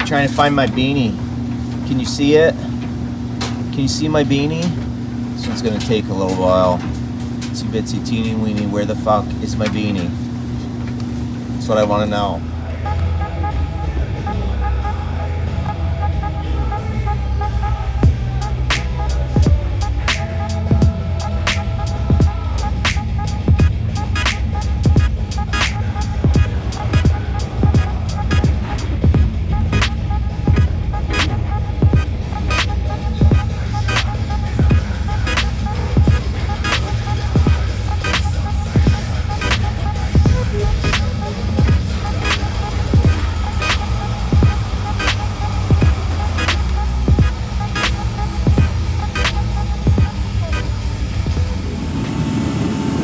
Trying to find my beanie. Can you see it? Can you see my beanie? This one's gonna take a little while. Itsy bitsy teeny weeny, where the fuck is my beanie? That's what I wanna know.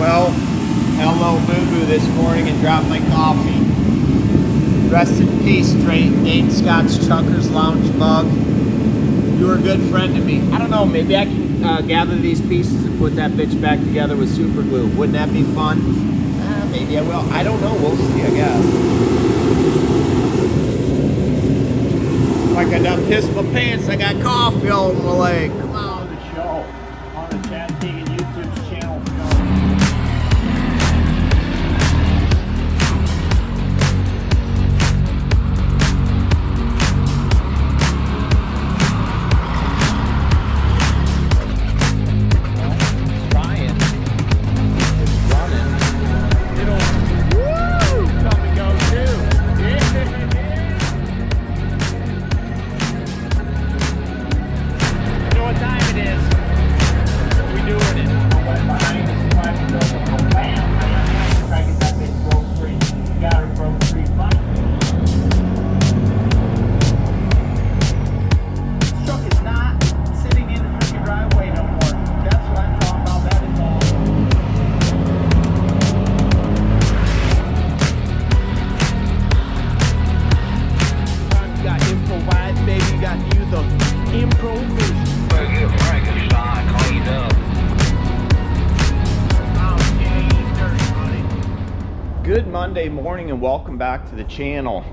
Well, hello boo-boo this morning and dropped my coffee. Rest in peace, Dayton Scott's Chuckers Lounge mug. You were a good friend to me. I don't know, maybe I can gather these pieces and put that bitch back together with super glue. Wouldn't that be fun? Maybe I will. I don't know. We'll see, I guess. Like I done pissed my pants. I got coffee all in my leg. Come on. The show on the Chad Keegan YouTube channel. Good Monday morning and welcome back to the channel.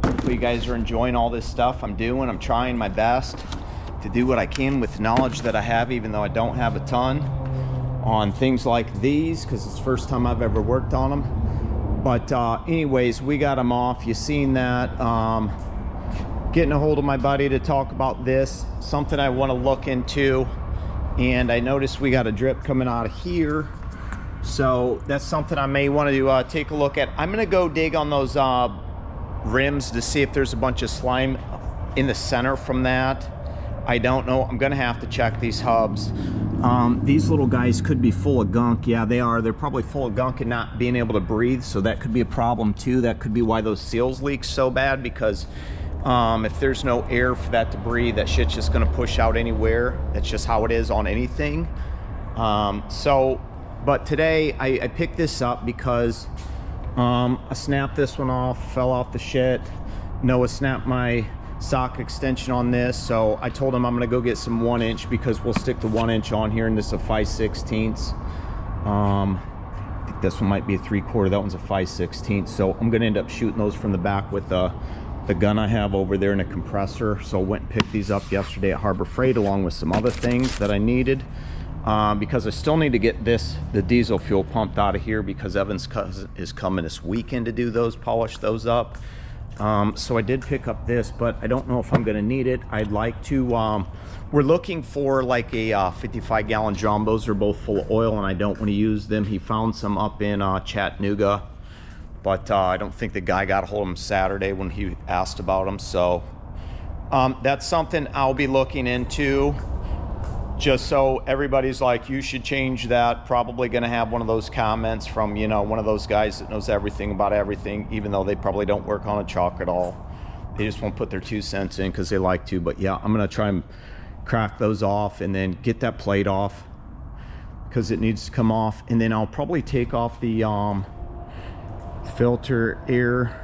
Hopefully you guys are enjoying all this stuff I'm doing. I'm trying my best to do what I can with the knowledge that I have, even though I don't have a ton on things like these because it's the first time I've ever worked on them. But anyways, we got them off. You seen that. Getting a hold of my buddy to talk about this, something I want to look into. And I noticed we got a drip coming out of here. So that's something I may want to take a look at. I'm going to go dig on those rims to see if there's a bunch of slime in the center from that. I don't know. I'm going to have to check these hubs. These little guys could be full of gunk. Yeah, they are. They're probably full of gunk and not being able to breathe. So that could be a problem too. That could be why those seals leak so bad, because if there's no air for that to breathe, that shit's just going to push out anywhere. That's just how it is on anything. But today I picked this up because I snapped this one off, fell off the shit. Noah snapped my sock extension on this, so I told him I'm gonna go get some 1-inch because we'll stick the 1-inch on here, and this is a 5/16. I think this one might be a 3/4, that one's a 5/16. So I'm gonna end up shooting those from the back with the gun I have over there and a compressor. So I went and picked these up yesterday at Harbor Freight along with some other things that I needed. Because I still need to get the diesel fuel pumped out of here because Evan's cousin is coming this weekend to do those, polish those up. So I did pick up this, but I don't know if I'm going to need it. I'd like to, we're looking for like a 55-gallon drum. Those are both full of oil and I don't want to use them. He found some up in Chattanooga, but I don't think the guy got a hold of them Saturday when he asked about them. So that's something I'll be looking into. Just so everybody's like, you should change that. Probably going to have one of those comments from, you know, one of those guys that knows everything about everything, even though they probably don't work on a chalk at all. They just won't put their 2 cents in because they like to. But yeah, I'm going to try and crack those off and then get that plate off because it needs to come off. And then I'll probably take off the filter, air,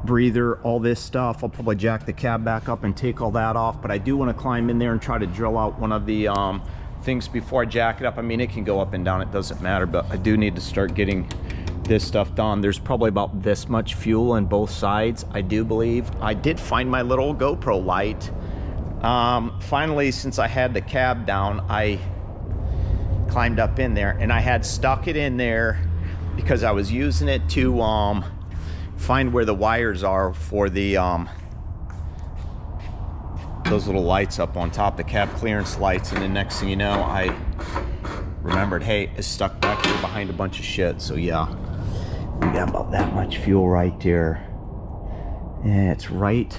breather, all this stuff. I'll probably jack the cab back up and take all that off, but I do want to climb in there and try to drill out one of the things before I jack it up. I mean, it can go up and down, it doesn't matter, but I do need to start getting this stuff done. There's probably about this much fuel in both sides, I do believe. I did find my little GoPro light. Finally, since I had the cab down, I climbed up in there and I had stuck it in there because I was using it to find where the wires are for the those little lights up on top, the cab clearance lights. And then next thing you know, I remembered, hey, it's stuck back here behind a bunch of shit. So yeah, we got about that much fuel right there. And it's right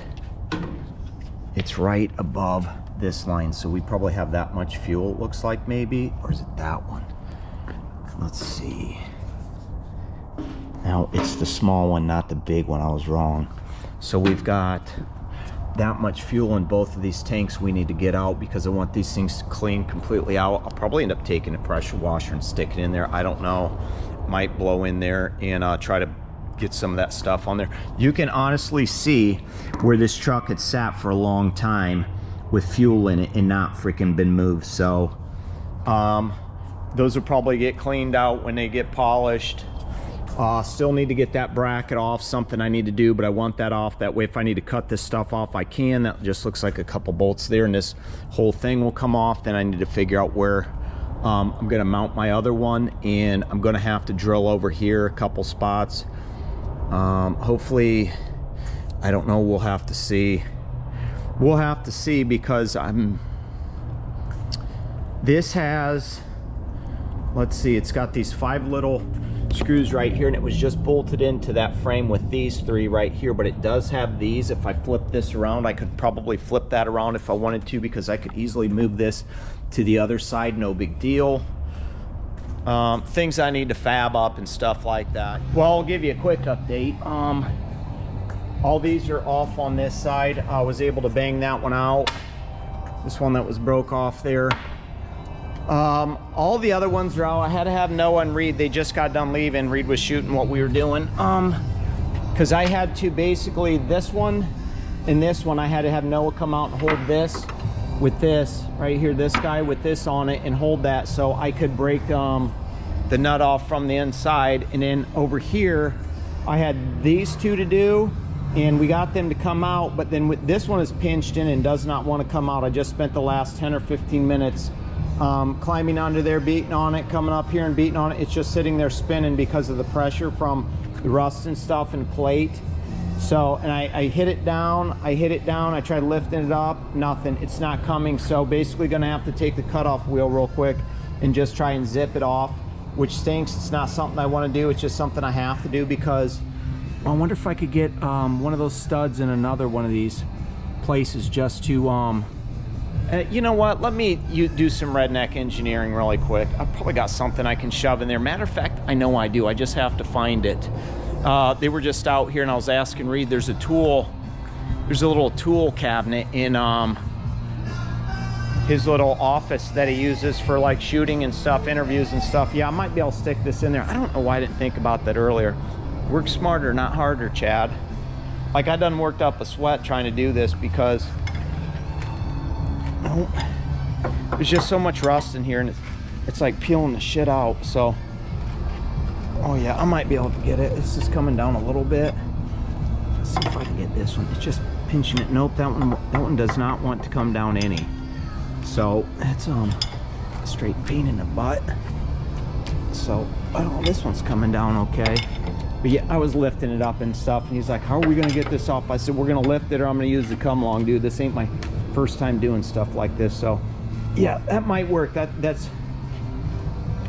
above this line. So we probably have that much fuel, it looks like, maybe. Or is it that one? Let's see. Now it's the small one, not the big one. I was wrong. So we've got that much fuel in both of these tanks we need to get out because I want these things to clean completely out. I'll probably end up taking a pressure washer and stick it in there. I don't know. Might blow in there and try to get some of that stuff on there. You can honestly see where this truck had sat for a long time with fuel in it and not freaking been moved. So those will probably get cleaned out when they get polished. Still need to get that bracket off, something I need to do, but I want that off. That way if I need to cut this stuff off, I can. That just looks like a couple bolts there and this whole thing will come off. Then I need to figure out where I'm gonna mount my other one, and I'm gonna have to drill over here a couple spots. Hopefully, I don't know, we'll have to see. We'll have to see because this has, let's see, it's got these 5 little screws right here, and it was just bolted into that frame with these 3 right here, but it does have these. If I flip this around, I could probably flip that around if I wanted to, because I could easily move this to the other side, no big deal. Things I need to fab up and stuff like that. Well, I'll give you a quick update. All these are off on this side. I was able to bang that one out. This one that was broke off there. All the other ones are out. I had to have Noah and Reed. They just got done leaving. Reed was shooting what we were doing. Because I had to basically, this one and this one, I had to have Noah come out and hold this with this right here, this guy with this on it, and hold that so I could break the nut off from the inside. And then over here, I had these 2 to do, and we got them to come out, but then with this one is pinched in and does not want to come out. I just spent the last 10 or 15 minutes climbing under there, beating on it, coming up here and beating on it. It's just sitting there spinning because of the pressure from the rust and stuff and plate. So, and I hit it down, I tried lifting it up, nothing, it's not coming. So basically gonna have to take the cutoff wheel real quick and just try and zip it off, which stinks. It's not something I want to do, it's just something I have to do because I wonder if I could get one of those studs in another one of these places just to you know what, let me do some redneck engineering really quick. I've probably got something I can shove in there. Matter of fact, I know I do, I just have to find it. They were just out here and I was asking Reed, there's a little tool cabinet in his little office that he uses for like shooting and stuff, interviews and stuff. Yeah, I might be able to stick this in there. I don't know why I didn't think about that earlier. Work smarter, not harder, Chad. Like, I done worked up a sweat trying to do this because there's just so much rust in here and it's like peeling the shit out. So, oh yeah, I might be able to get it. It's just coming down a little bit. Let's see if I can get this one. It's just pinching it. Nope, that one does not want to come down any. So it's a straight pain in the butt. So, oh, this one's coming down okay. But yeah, I was lifting it up and stuff, and he's like, how are we gonna get this off? I said, we're gonna lift it or I'm gonna use the come along, dude. This ain't my first time doing stuff like this. So yeah, that might work. That's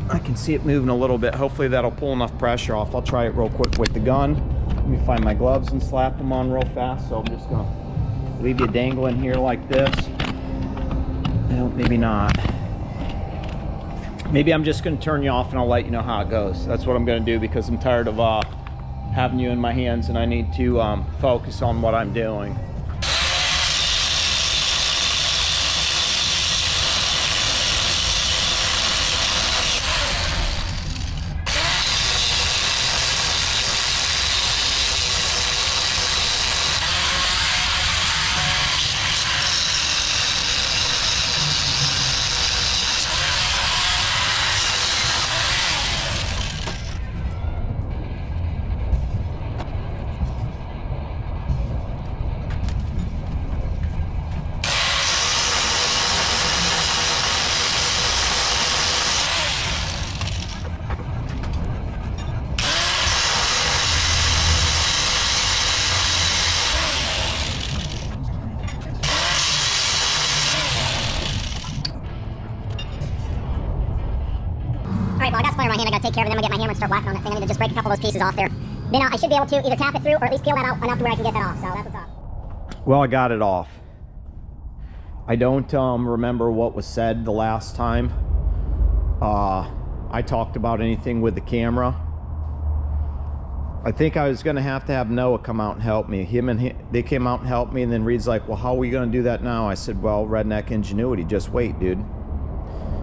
I can see it moving a little bit. Hopefully that'll pull enough pressure off. I'll try it real quick with the gun. Let me find my gloves and slap them on real fast. So I'm just gonna leave you dangling here like this. No, maybe not. Maybe I'm just gonna turn you off and I'll let you know how it goes. That's what I'm gonna do because I'm tired of having you in my hands and I need to focus on what I'm doing. lacking on that thing. I need to just break a couple of those pieces off there. Then I should be able to either tap it through or at least peel that out enough to where I can get that off. So that's what's up. Well, I got it off. I don't remember what was said the last time I talked about anything with the camera. I think I was gonna have to have Noah come out and help me. They came out and helped me, and then Reed's like, well, how are we gonna do that now? I said, well, redneck ingenuity, just wait, dude.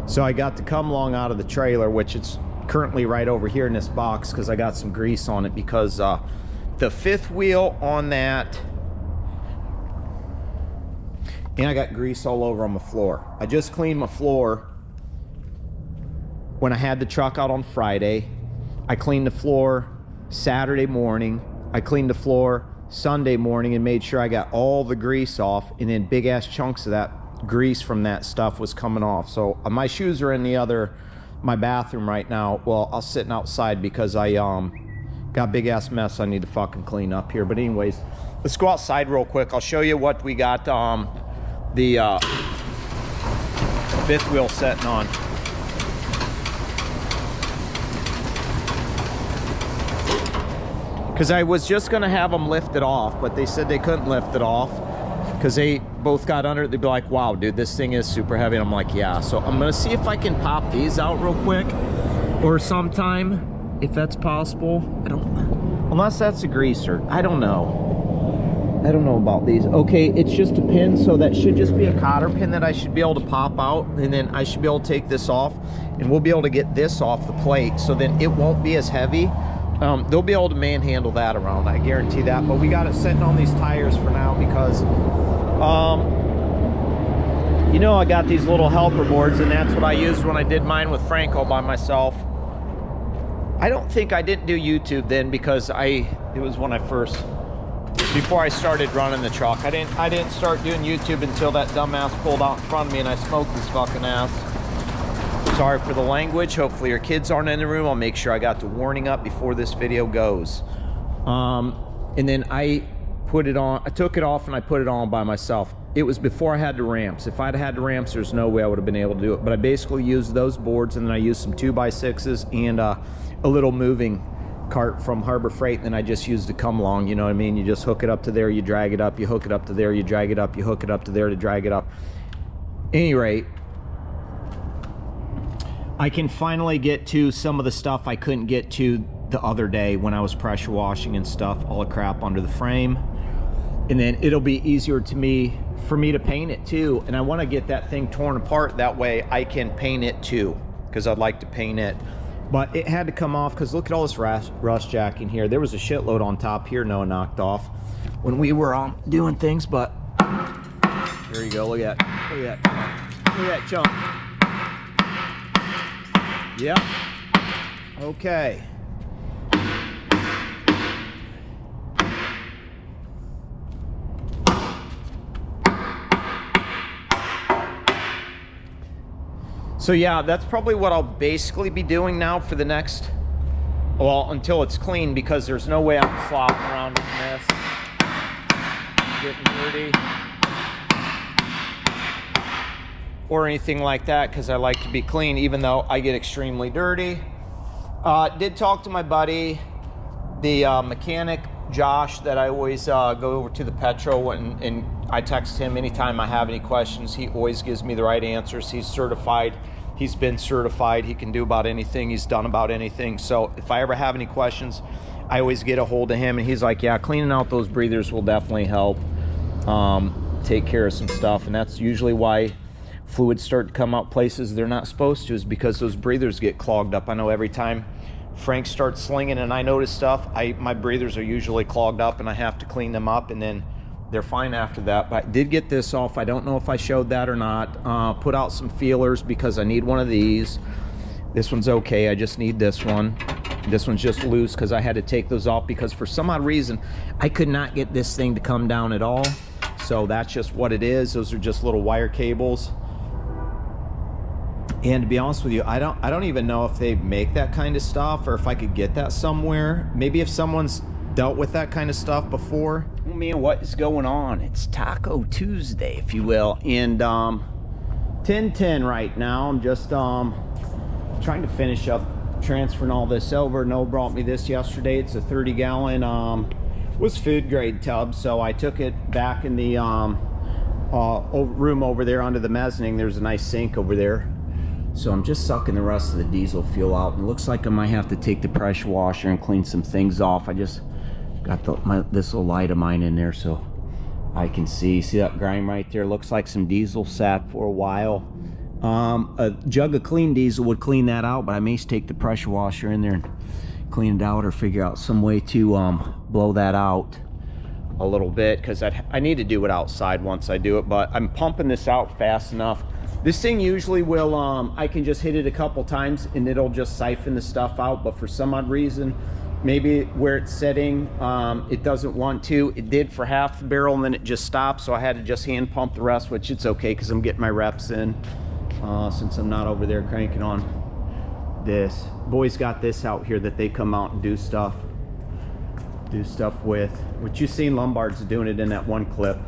So I got to come along out of the trailer, which it's currently right over here in this box because I got some grease on it because the fifth wheel on that, and I got grease all over on my floor. I just cleaned my floor when I had the truck out on Friday. I cleaned the floor Saturday morning. I cleaned the floor Sunday morning and made sure I got all the grease off, and then big ass chunks of that grease from that stuff was coming off. So my shoes are in my bathroom right now. Well, I was sitting outside because I got a big ass mess I need to fucking clean up here. But anyways, let's go outside real quick. I'll show you what we got the fifth wheel setting on. Because I was just gonna have them lift it off, but they said they couldn't lift it off because they both got under it. They'd be like, wow, dude, this thing is super heavy. And I'm like, yeah. So I'm gonna see if I can pop these out real quick or sometime, if that's possible. I don't, unless that's a greaser. I don't know. I don't know about these. Okay, it's just a pin, so that should just be a cotter pin that I should be able to pop out, and then I should be able to take this off, and we'll be able to get this off the plate, so then it won't be as heavy. They'll be able to manhandle that around, I guarantee that. But we got it sitting on these tires for now because, you know, I got these little helper boards, and that's what I used when I did mine with Franco by myself. I don't think I didn't do YouTube then because it was when I first, before I started running the truck. I didn't start doing YouTube until that dumbass pulled out in front of me and I smoked his fucking ass. Sorry for the language. Hopefully your kids aren't in the room. I'll make sure I got the warning up before this video goes. And then I put it on, I took it off and I put it on by myself. It was before I had the ramps. If I'd had the ramps, there's no way I would have been able to do it. But I basically used those boards, and then I used some 2x6s and a little moving cart from Harbor Freight, and then I just used a come along, you know what I mean? You just hook it up to there, you drag it up, you hook it up to there, you drag it up, you hook it up to there to drag it up. Any rate, I can finally get to some of the stuff I couldn't get to the other day when I was pressure washing and stuff, all the crap under the frame. And then it'll be easier for me to paint it too. And I want to get that thing torn apart, that way I can paint it too, because I'd like to paint it. But it had to come off because look at all this rust jacking here. There was a shitload on top here Noah knocked off when we were doing things. But there you go, look at that chunk. Yep. Okay. So yeah, that's probably what I'll basically be doing now for the next, well, until it's clean, because there's no way I'm flopping around in this, getting dirty, or anything like that, because I like to be clean, even though I get extremely dirty. Did talk to my buddy, the mechanic, Josh, that I always go over to the Petro, and I text him anytime I have any questions. He always gives me the right answers. He's certified. He's been certified. He can do about anything. He's done about anything. So if I ever have any questions, I always get a hold of him, and he's like, yeah, cleaning out those breathers will definitely help take care of some stuff. And that's usually why fluids start to come out places they're not supposed to, is because those breathers get clogged up. I know every time Frank starts slinging and I notice stuff, my breathers are usually clogged up, and I have to clean them up, and then they're fine after that. But I did get this off. I don't know if I showed that or not. Put out some feelers because I need one of these. This one's okay. I just need this one. This one's just loose because I had to take those off because for some odd reason I could not get this thing to come down at all. So that's just what it is. Those are just little wire cables. And to be honest with you, I don't even know if they make that kind of stuff or if I could get that somewhere. Maybe if someone's dealt with that kind of stuff before. Oh man, what is going on? It's Taco Tuesday, if you will. And 10:10 right now. I'm just trying to finish up transferring all this over. Noah brought me this yesterday. It's a 30-gallon was food grade tub, so I took it back in the room over there under the mezzanine. There's a nice sink over there, so I'm just sucking the rest of the diesel fuel out, and it looks like I might have to take the pressure washer and clean some things off. I just got this little light of mine in there so I can see that grime right there. Looks like some diesel sat for a while. A jug of clean diesel would clean that out, but I may take the pressure washer in there and clean it out, or figure out some way to blow that out a little bit, because I need to do it outside once I do it. But I'm pumping this out fast enough. This thing usually will I can just hit it a couple times and it'll just siphon the stuff out, but for some odd reason, maybe where it's sitting, it doesn't want to. It did for half the barrel and then it just stopped, so I had to just hand pump the rest, which it's okay because I'm getting my reps in since I'm not over there cranking on this. Boys got this out here that they come out and do stuff with, which you seen Lombard's doing it in that one clip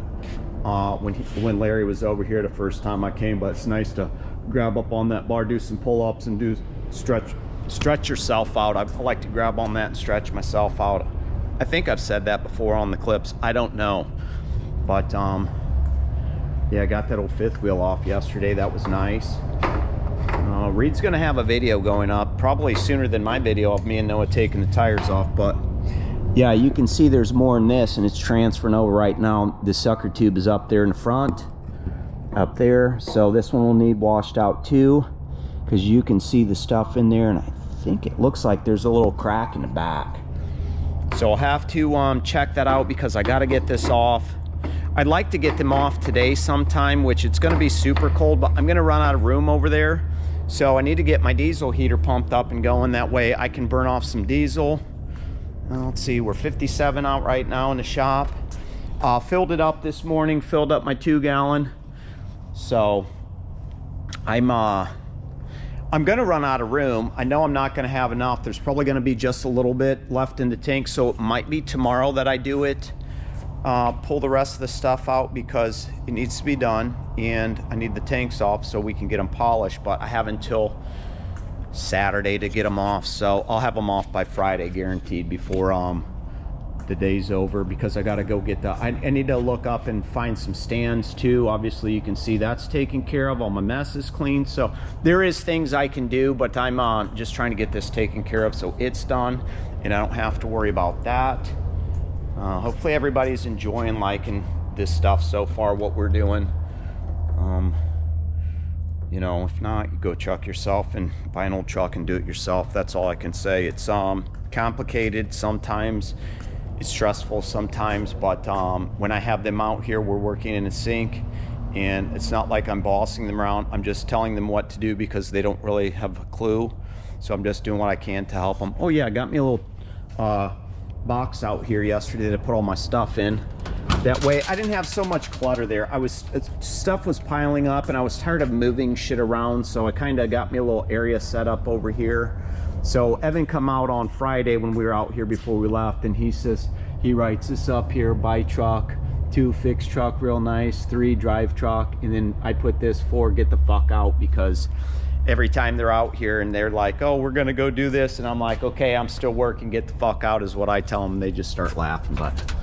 when Larry was over here the first time I came. But it's nice to grab up on that bar, do some pull-ups, and do stretch yourself out. I like to grab on that and stretch myself out. I think I've said that before on the clips, I don't know, but yeah, I got that old fifth wheel off yesterday. That was nice. Reed's gonna have a video going up probably sooner than my video of me and Noah taking the tires off. But yeah, you can see there's more in this, and it's transferring over right now. The sucker tube is up there in the front, up there, so this one will need washed out too, because you can see the stuff in there, and I think it looks like there's a little crack in the back. So I'll have to check that out, because I got to get this off. I'd like to get them off today sometime, which it's going to be super cold, but I'm going to run out of room over there. So I need to get my diesel heater pumped up and going. That way I can burn off some diesel. Let's see, we're 57 out right now in the shop. Filled it up this morning, filled up my 2-gallon. So I'm gonna run out of room. I know I'm not gonna have enough. There's probably gonna be just a little bit left in the tank, so it might be tomorrow that I do it. Pull the rest of the stuff out because it needs to be done, and I need the tanks off so we can get them polished. But I have until Saturday to get them off, so I'll have them off by Friday guaranteed, before the day's over, because I got to go get I need to look up and find some stands too. Obviously you can see that's taken care of. All my mess is clean, so there is things I can do, but I'm just trying to get this taken care of so it's done and I don't have to worry about that. Hopefully everybody's enjoying, liking this stuff so far, what we're doing. You know, if not, you go truck yourself and buy an old truck and do it yourself. That's all I can say. It's complicated sometimes, it's stressful sometimes, but when I have them out here, we're working in a sync, and it's not like I'm bossing them around. I'm just telling them what to do because they don't really have a clue, so I'm just doing what I can to help them. Oh yeah, I got me a little box out here yesterday to put all my stuff in. That way I didn't have so much clutter there. Stuff was piling up and I was tired of moving shit around, so I kind of got me a little area set up over here. So Evan come out on Friday when we were out here before we left, and he writes this up here: buy truck, 2 fixed truck, real nice, 3 drive truck, and then I put this 4 get the fuck out, because every time they're out here and they're like, oh, we're gonna go do this, and I'm like, okay, I'm still working, get the fuck out is what I tell them. They just start laughing. But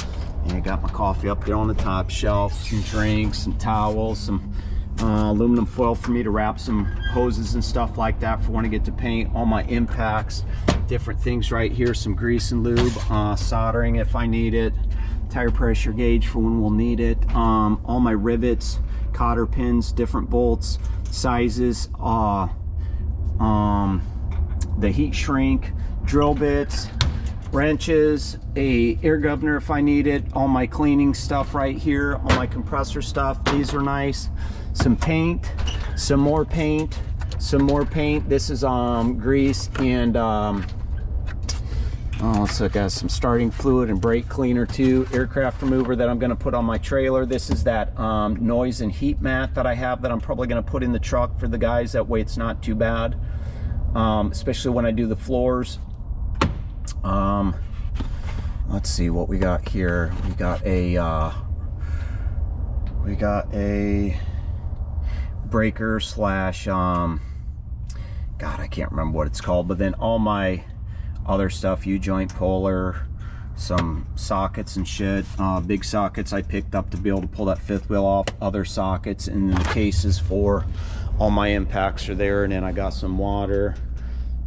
I got my coffee up there on the top shelf, some drinks, some towels, some aluminum foil for me to wrap some hoses and stuff like that for when I get to paint. All my impacts, different things right here, some grease and lube, soldering if I need it, tire pressure gauge for when we'll need it, all my rivets, cotter pins, different bolts, sizes, the heat shrink, drill bits, wrenches, a air governor if I need it, all my cleaning stuff right here, all my compressor stuff. These are nice. Some paint, some more paint, some more paint. This is grease and so I got some starting fluid and brake cleaner too. Aircraft remover that I'm going to put on my trailer. This is that noise and heat mat that I have that I'm probably going to put in the truck for the guys. That way it's not too bad, especially when I do the floors. Let's see what we got here. We got a breaker slash God, I can't remember what it's called, but then all my other stuff, U-joint puller, some sockets and shit, big sockets I picked up to be able to pull that fifth wheel off, other sockets, and then the cases for all my impacts are there. And then I got some water,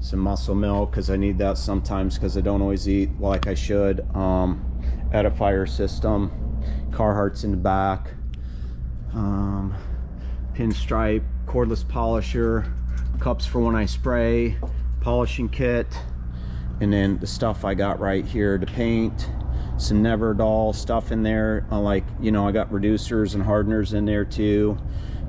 some muscle milk, because I need that sometimes because I don't always eat like I should. Edifier system, Carhartt's in the back, pinstripe, cordless polisher, cups for when I spray, polishing kit, and then the stuff I got right here to paint, some Neverdoll stuff in there, like, you know, I got reducers and hardeners in there too.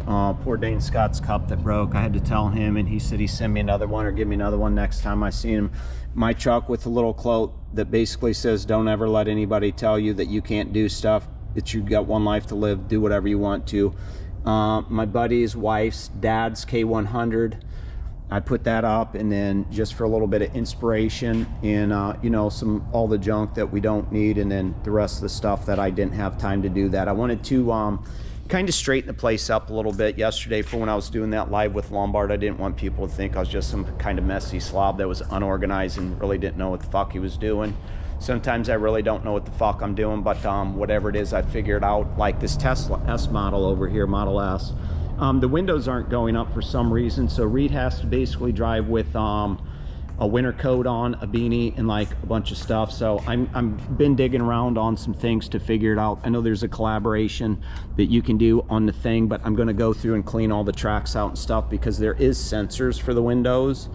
Poor Dane Scott's cup that broke, I had to tell him, and he said he'd send me another one or give me another one next time I see him. My truck with a little quote that basically says, don't ever let anybody tell you that you can't do stuff, that you got one life to live, do whatever you want to. My buddy's wife's dad's K100, I put that up, and then just for a little bit of inspiration and you know, all the junk that we don't need, and then the rest of the stuff that I didn't have time to do that. I wanted to kind of straighten the place up a little bit yesterday for when I was doing that live with Lombard. I didn't want people to think I was just some kind of messy slob that was unorganized and really didn't know what the fuck he was doing. Sometimes I really don't know what the fuck I'm doing, but whatever it is, I figured out. Like this Tesla S model over here, Model S, the windows aren't going up for some reason, so Reed has to basically drive with a winter coat on, a beanie, and like a bunch of stuff. So I'm been digging around on some things to figure it out. I know there's a collaboration that you can do on the thing, but I'm going to go through and clean all the tracks out and stuff, because there is sensors for the windows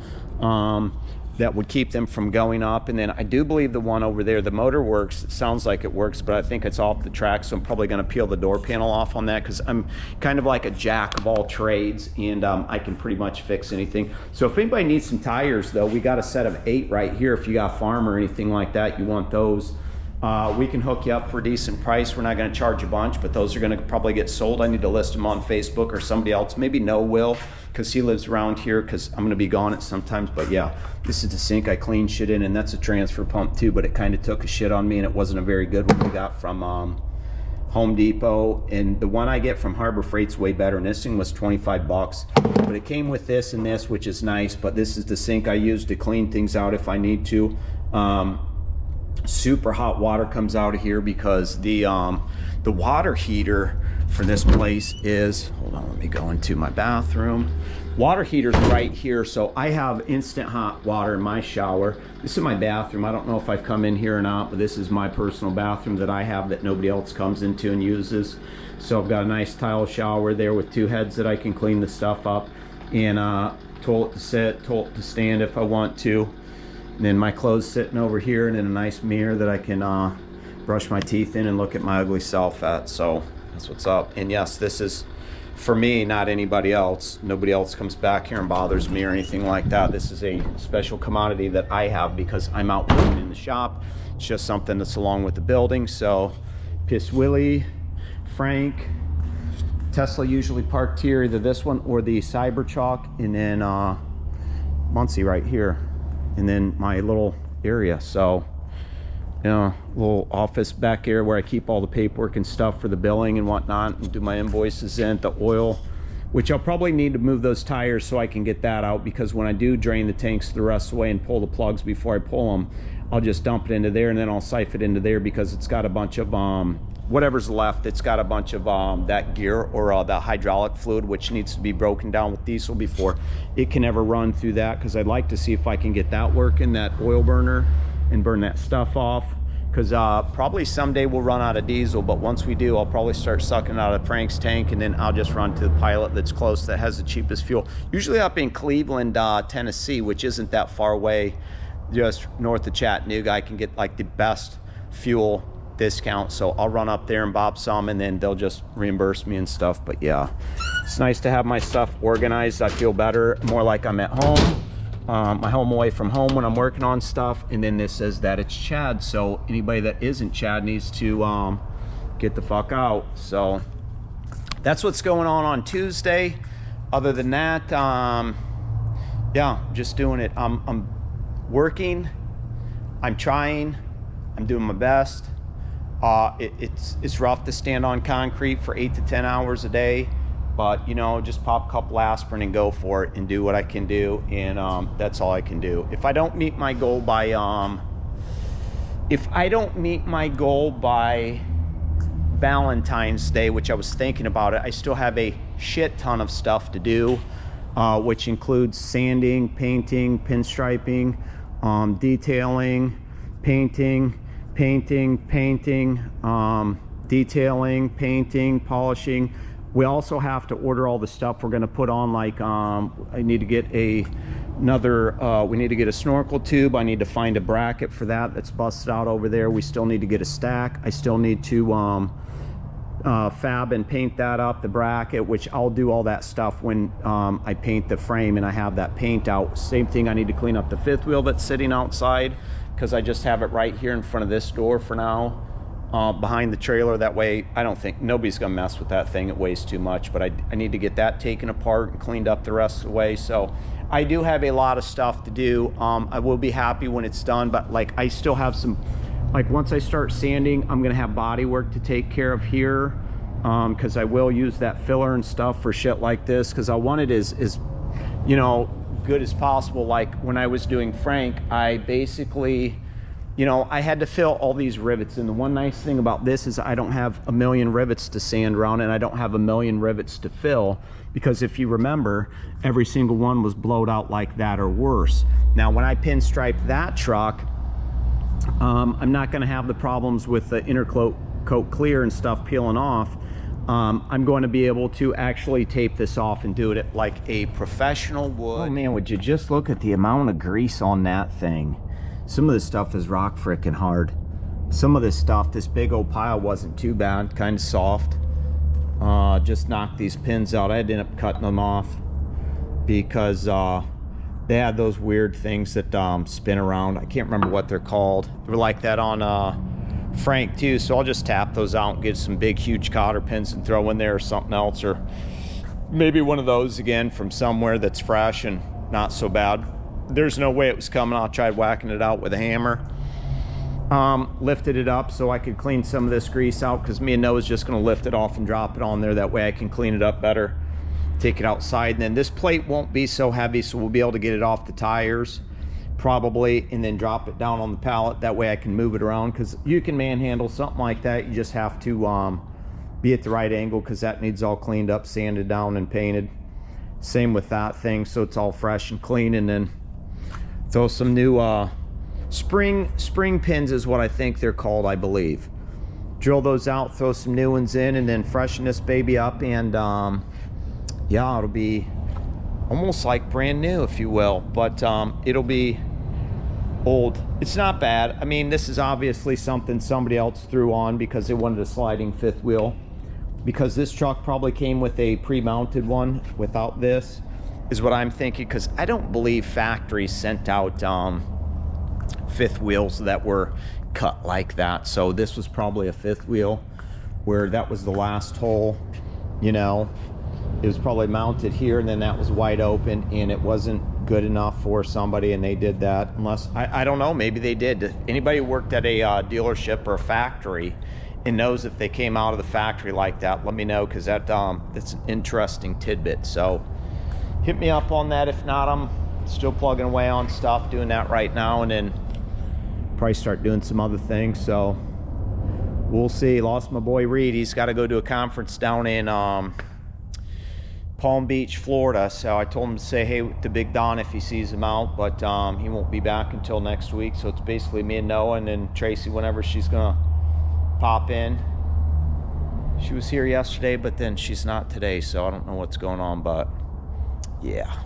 that would keep them from going up. And then I do believe the one over there, the motor works, it sounds like it works, but I think it's off the track, so I'm probably going to peel the door panel off on that, because I'm kind of like a jack of all trades, and I can pretty much fix anything. So if anybody needs some tires though, we got a set of 8 right here. If you got farm or anything like that, you want those, we can hook you up for a decent price. We're not going to charge a bunch, but those are going to probably get sold. I need to list them on Facebook, or somebody else, maybe Noah will, because he lives around here, because I'm going to be gone at sometimes. But yeah, this is the sink I clean shit in, and that's a transfer pump too, but it kind of took a shit on me, and it wasn't a very good one we got from Home Depot. And the one I get from Harbor Freight's way better, and this thing was 25 bucks, but it came with this and this, which is nice. But this is the sink I use to clean things out if I need to. Super hot water comes out of here, because the water heater for this place is, hold on, let me go into my bathroom. Water heater's right here, so I have instant hot water in my shower. This is my bathroom. I don't know if I've come in here or not, but this is my personal bathroom that I have that nobody else comes into and uses. So I've got a nice tile shower there with 2 heads that I can clean the stuff up, and toilet to sit, toilet to stand if I want to. And then my clothes sitting over here, and then a nice mirror that I can brush my teeth in and look at my ugly self at. So that's what's up. And yes, this is for me, not anybody else. Nobody else comes back here and bothers me or anything like that. This is a special commodity that I have because I'm out working in the shop. It's just something that's along with the building. So Piss Willie, Frank, Tesla usually parked here, either this one or the Cybertruck, and then Muncie right here, and then my little area. So, you know, little office back here where I keep all the paperwork and stuff for the billing and whatnot, and do my invoices in, the oil, which I'll probably need to move those tires so I can get that out, because when I do drain the tanks the rest of the way and pull the plugs before I pull them, I'll just dump it into there, and then I'll siphon it into there, because it's got a bunch of whatever's left, it's got a bunch of that gear or the hydraulic fluid, which needs to be broken down with diesel before it can ever run through that, because I'd like to see if I can get that working, that oil burner, and burn that stuff off, because probably someday we'll run out of diesel. But once we do, I'll probably start sucking out of Frank's tank, and then I'll just run to the Pilot that's close, that has the cheapest fuel, usually up in Cleveland, Tennessee, which isn't that far away, just north of Chattanooga. I can get like the best fuel discount, so I'll run up there and bob some, and then they'll just reimburse me and stuff. But yeah, it's nice to have my stuff organized. I feel better, more like I'm at home, my home away from home when I'm working on stuff. And then this says that it's Chad, so anybody that isn't Chad needs to get the fuck out. So that's what's going on Tuesday. Other than that, yeah, just doing it. I'm working, I'm trying, I'm doing my best. It's rough to stand on concrete for 8 to 10 hours a day but you know, just pop a couple aspirin and go for it and do what I can do, and that's all I can do. If I don't meet my goal by Valentine's Day, which I was thinking about it, I still have a shit ton of stuff to do, which includes sanding, painting, pinstriping, detailing, painting, detailing, painting, polishing. We also have to order all the stuff we're going to put on, like I need to get we need to get a snorkel tube. I need to find a bracket for that that's busted out over there. We still need to get a stack. I still need to fab and paint that up, the bracket, which I'll do all that stuff when I paint the frame and I have that paint out. Same thing, I need to clean up the fifth wheel that's sitting outside, because I just have it right here in front of this door for now, behind the trailer. That way I don't think nobody's gonna mess with that thing. It weighs too much, but I need to get that taken apart and cleaned up the rest of the way. So I do have a lot of stuff to do. I will be happy when it's done, but like I still have some, like once I start sanding, I'm gonna have body work to take care of here, because I will use that filler and stuff for shit like this, because I want it as you know, good as possible. Like when I was doing Frank, I basically, you know, I had to fill all these rivets, and the one nice thing about this is I don't have a million rivets to sand around, and I don't have a million rivets to fill, because if you remember, every single one was blowed out like that or worse. Now when I pinstripe that truck, I'm not going to have the problems with the inner coat clear and stuff peeling off. I'm going to be able to actually tape this off and do it like a professional would. Oh man, would you just look at the amount of grease on that thing. Some of this stuff is rock frickin' hard. Some of this stuff, this big old pile wasn't too bad, kind of soft. Just knocked these pins out. I had to end up cutting them off because they had those weird things that spin around. I can't remember what they're called. They were like that on Frank too, so I'll just tap those out and get some big huge cotter pins and throw in there, or something else, or maybe one of those again from somewhere that's fresh and not so bad. There's no way it was coming. I tried whacking it out with a hammer. Lifted it up so I could clean some of this grease out, because me and Noah's just going to lift it off and drop it on there. That way I can clean it up better, take it outside, and then this plate won't be so heavy, so we'll be able to get it off the tires probably, and then drop it down on the pallet. That way I can move it around, because you can manhandle something like that. You just have to be at the right angle, because that needs all cleaned up, sanded down, and painted. Same with that thing, so it's all fresh and clean. And then throw some new spring pins is what I think they're called, I believe. Drill those out, throw some new ones in, and then freshen this baby up, and yeah, it'll be almost like brand new, if you will, but it'll be old. It's not bad. I mean, this is obviously something somebody else threw on because they wanted a sliding fifth wheel, because this truck probably came with a pre-mounted one without this, is what I'm thinking, because I don't believe factory sent out fifth wheels that were cut like that. So this was probably a fifth wheel where that was the last hole, you know. It was probably mounted here, and then that was wide open, and it wasn't good enough for somebody, and they did that. Unless I don't know, maybe they did. Anybody who worked at a dealership or a factory and knows if they came out of the factory like that, let me know, because that's an interesting tidbit. So hit me up on that. If not, I'm still plugging away on stuff, doing that right now, and then probably start doing some other things. So we'll see. Lost my boy Reed. He's got to go to a conference down in Palm Beach, Florida. So I told him to say hey to Big Don if he sees him out, but he won't be back until next week. So it's basically me and Noah, and then Tracy whenever she's gonna pop in. She was here yesterday, but then she's not today, so I don't know what's going on, but yeah.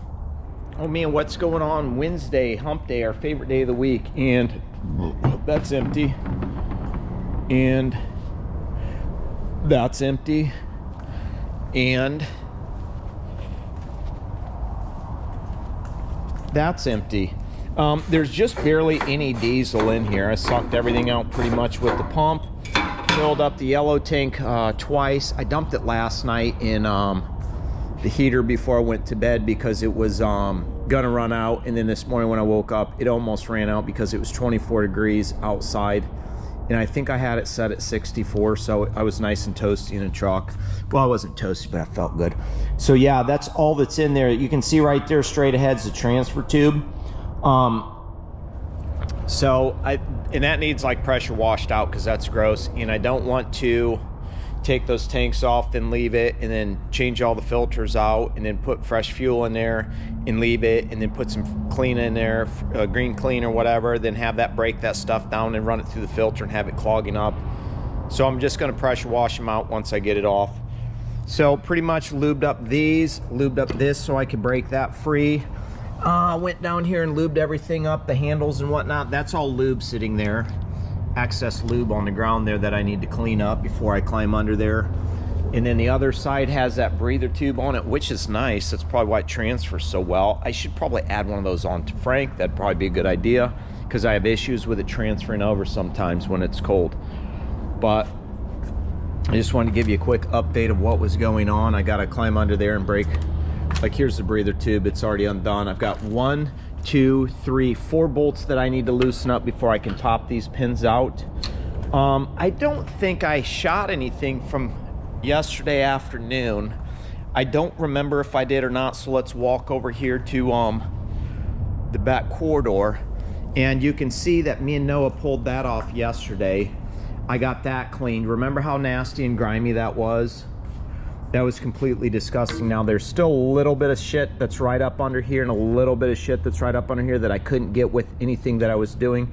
Oh man, what's going on? Wednesday, hump day, our favorite day of the week, and that's empty, and that's empty, and that's empty. There's just barely any diesel in here. I sucked everything out pretty much with the pump, filled up the yellow tank twice. I dumped it last night in the heater before I went to bed, because it was gonna run out, and then this morning when I woke up it almost ran out because it was 24 degrees outside and I think I had it set at 64, so I was nice and toasty in the truck. Well, I wasn't toasty, but I felt good. So yeah, that's all that's in there. You can see right there straight ahead's the transfer tube. And that needs like pressure washed out because that's gross, and I don't want to take those tanks off, then leave it, and then change all the filters out, and then put fresh fuel in there and leave it, and then put some clean in there, green clean or whatever, then have that break that stuff down and run it through the filter and have it clogging up. So I'm just going to pressure wash them out once I get it off. So pretty much lubed up these, lubed up this so I could break that free. Went down here and lubed everything up, the handles and whatnot. That's all lube sitting there. Excess lube on the ground there that I need to clean up before I climb under there. And then the other side has that breather tube on it, which is nice. That's probably why it transfers so well. I should probably add one of those on to Frank. That'd probably be a good idea because I have issues with it transferring over sometimes when it's cold. But I just wanted to give you a quick update of what was going on. I got to climb under there and break. Like here's the breather tube, it's already undone. I've got 1, 2, 3, 4 bolts that I need to loosen up before I can pop these pins out. I don't think I shot anything from yesterday afternoon. I don't remember if I did or not, so let's walk over here to the back corridor, and you can see that me and Noah pulled that off yesterday. I got that cleaned. Remember how nasty and grimy that was? That was completely disgusting. Now there's still a little bit of shit that's right up under here and a little bit of shit that's right up under here that I couldn't get with anything that I was doing.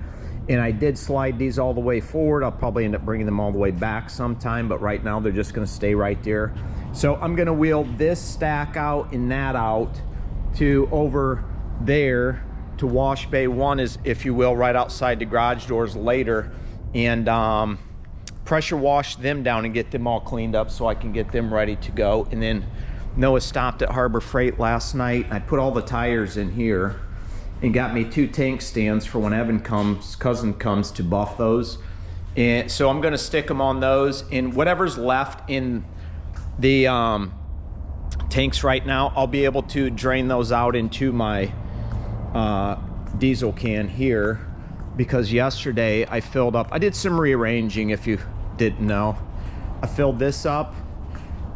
And I did slide these all the way forward. I'll probably end up bringing them all the way back sometime, but right now they're just gonna stay right there. So I'm gonna wheel this stack out and that out to over there to wash bay 1 is, if you will, right outside the garage doors later. And pressure wash them down and get them all cleaned up so I can get them ready to go. And then Noah stopped at Harbor Freight last night. I put all the tires in here and got me 2 tank stands for when cousin comes to buff those. And so I'm gonna stick them on those, and whatever's left in the tanks right now, I'll be able to drain those out into my diesel can here, because yesterday I filled up, I did some rearranging if you didn't know. I filled this up.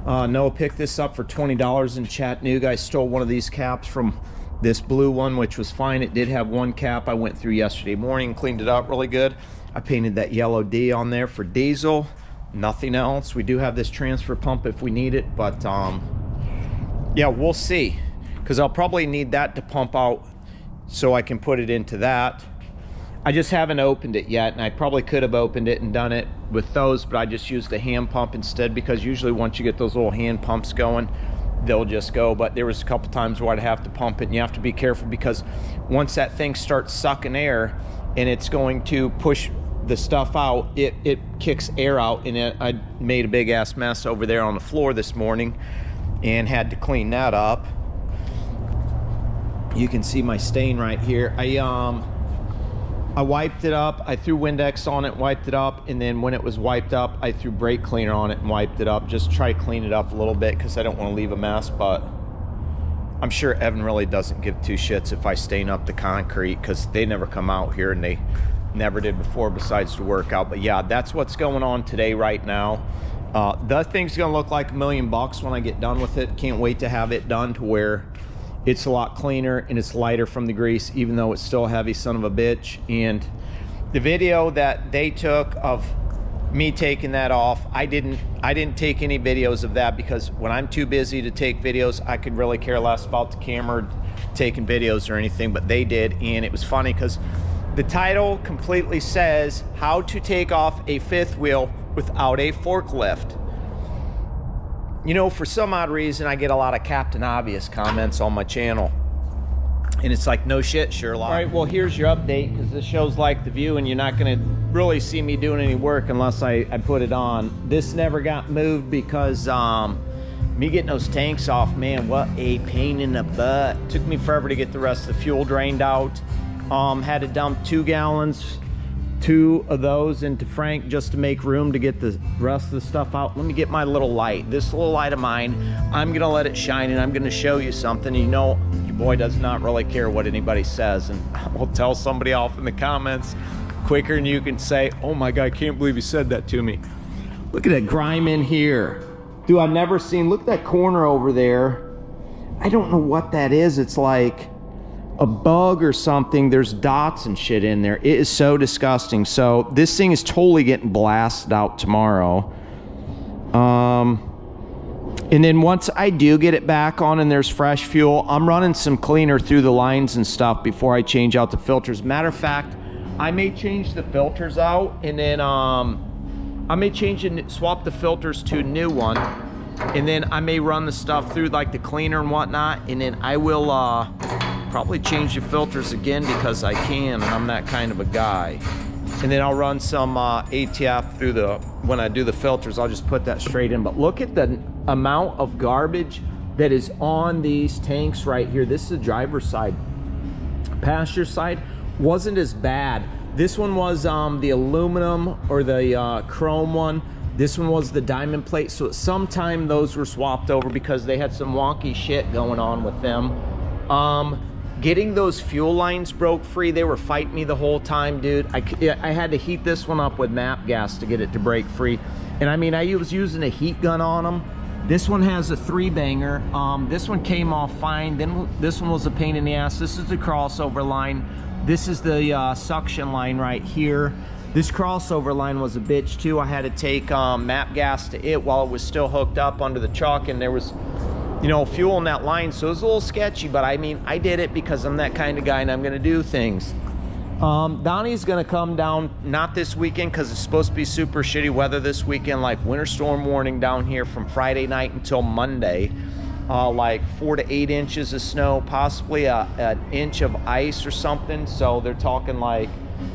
Noah picked this up for $20 in Chattanooga. I stole one of these caps from this blue one, which was fine. It did have 1 cap. I went through yesterday morning, cleaned it up really good. I painted that yellow D on there for diesel, nothing else. We do have this transfer pump if we need it, but yeah, we'll see, because I'll probably need that to pump out so I can put it into that. I just haven't opened it yet, and I probably could have opened it and done it with those, but I just used the hand pump instead, because usually once you get those little hand pumps going, they'll just go. But there was a couple times where I'd have to pump it, and you have to be careful, because once that thing starts sucking air and it's going to push the stuff out, it kicks air out, and I made a big ass mess over there on the floor this morning and had to clean that up. You can see my stain right here. I wiped it up, I threw Windex on it, wiped it up, and then when it was wiped up, I threw brake cleaner on it and wiped it up. Just try to clean it up a little bit because I don't want to leave a mess, but I'm sure Evan really doesn't give 2 shits if I stain up the concrete, because they never come out here, and they never did before besides the workout. But yeah, that's what's going on today right now. The thing's gonna look like $1 million when I get done with it. Can't wait to have it done to where it's a lot cleaner and it's lighter from the grease, even though it's still a heavy son of a bitch. And the video that they took of me taking that off, I didn't take any videos of that, because when I'm too busy to take videos, I could really care less about the camera taking videos or anything, but they did. And it was funny because the title completely says how to take off a 5th wheel without a forklift. You know, for some odd reason, I get a lot of Captain Obvious comments on my channel. And it's like, no shit, Sherlock. All right, well, here's your update, because this show's like The View, and you're not going to really see me doing any work unless I put it on. This never got moved because me getting those tanks off, man, what a pain in the butt. Took me forever to get the rest of the fuel drained out. Had to dump 2 gallons, 2 of those into Frank just to make room to get the rest of the stuff out. Let me get my little light. This little light of mine, I'm gonna let it shine, and I'm gonna show you something. You know, your boy does not really care what anybody says, and I will tell somebody off in the comments quicker than you can say, oh my God, I can't believe you said that to me. Look at that grime in here. Dude, I've never seen, look at that corner over there. I don't know what that is. It's like a bug or something. There's dots and shit in there. It is so disgusting. So this thing is totally getting blasted out tomorrow. And then once I do get it back on and there's fresh fuel, I'm running some cleaner through the lines and stuff before I change out the filters. Matter of fact, I may change the filters out, and then I may swap the filters to a new one, and then I may run the stuff through like the cleaner and whatnot, and then I will probably change the filters again because I can, and I'm that kind of a guy. And then I'll run some ATF through when I do the filters, I'll just put that straight in. But look at the amount of garbage that is on these tanks right here. This is the driver's side. Passenger side wasn't as bad. This one was the aluminum or the chrome one. This one was the diamond plate. So at some time those were swapped over because they had some wonky shit going on with them. Getting those fuel lines broke free, they were fighting me the whole time, dude. I had to heat this one up with MAP gas to get it to break free. And I mean, I was using a heat gun on them. This one has a 3-banger. This one came off fine. Then this one was a pain in the ass. This is the crossover line. This is the suction line right here. This crossover line was a bitch too. I had to take MAP gas to it while it was still hooked up under the truck, and there was, you know, fuel in that line, so it was a little sketchy, but I mean, I did it because I'm that kind of guy and I'm gonna do things. Donnie's gonna come down, not this weekend because it's supposed to be super shitty weather this weekend, like winter storm warning down here from Friday night until Monday. Like 4 to 8 inches of snow, possibly an inch of ice or something. So they're talking like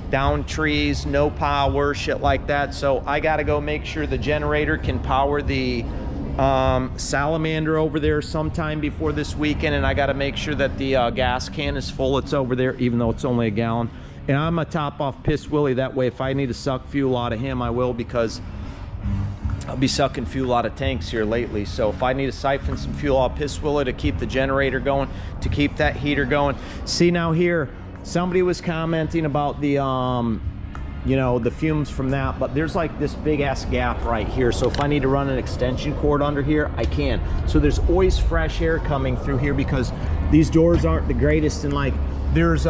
down trees, no power, shit like that. So I gotta go make sure the generator can power the salamander over there sometime before this weekend, and I got to make sure that the gas can is full. It's over there, even though it's only a gallon. And I'm gonna top off Piss Willie, that way if I need to suck fuel out of him, I will, because I'll be sucking fuel out of tanks here lately. So if I need to siphon some fuel out of Piss Willie to keep the generator going, to keep that heater going. See, now here somebody was commenting about the you know, the fumes from that, but there's like this big ass gap right here. So if I need to run an extension cord under here, I can. So there's always fresh air coming through here because these doors aren't the greatest, and like there's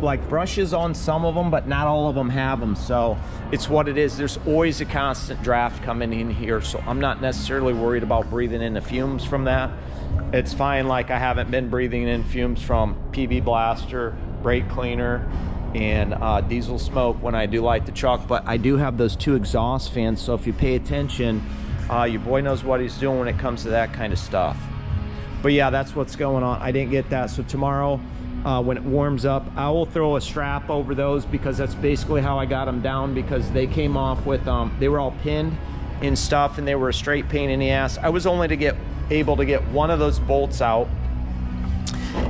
like brushes on some of them, but not all of them have them. So it's what it is. There's always a constant draft coming in here. So I'm not necessarily worried about breathing in the fumes from that. It's fine. Like I haven't been breathing in fumes from PB blaster, brake cleaner, and diesel smoke when I do light the truck, but I do have those 2 exhaust fans, so if you pay attention, your boy knows what he's doing when it comes to that kind of stuff. But yeah, that's what's going on. I didn't get that. So tomorrow when it warms up, I will throw a strap over those, because that's basically how I got them down, because they came off with they were all pinned and stuff, and they were a straight pain in the ass. I was only able to get one of those bolts out,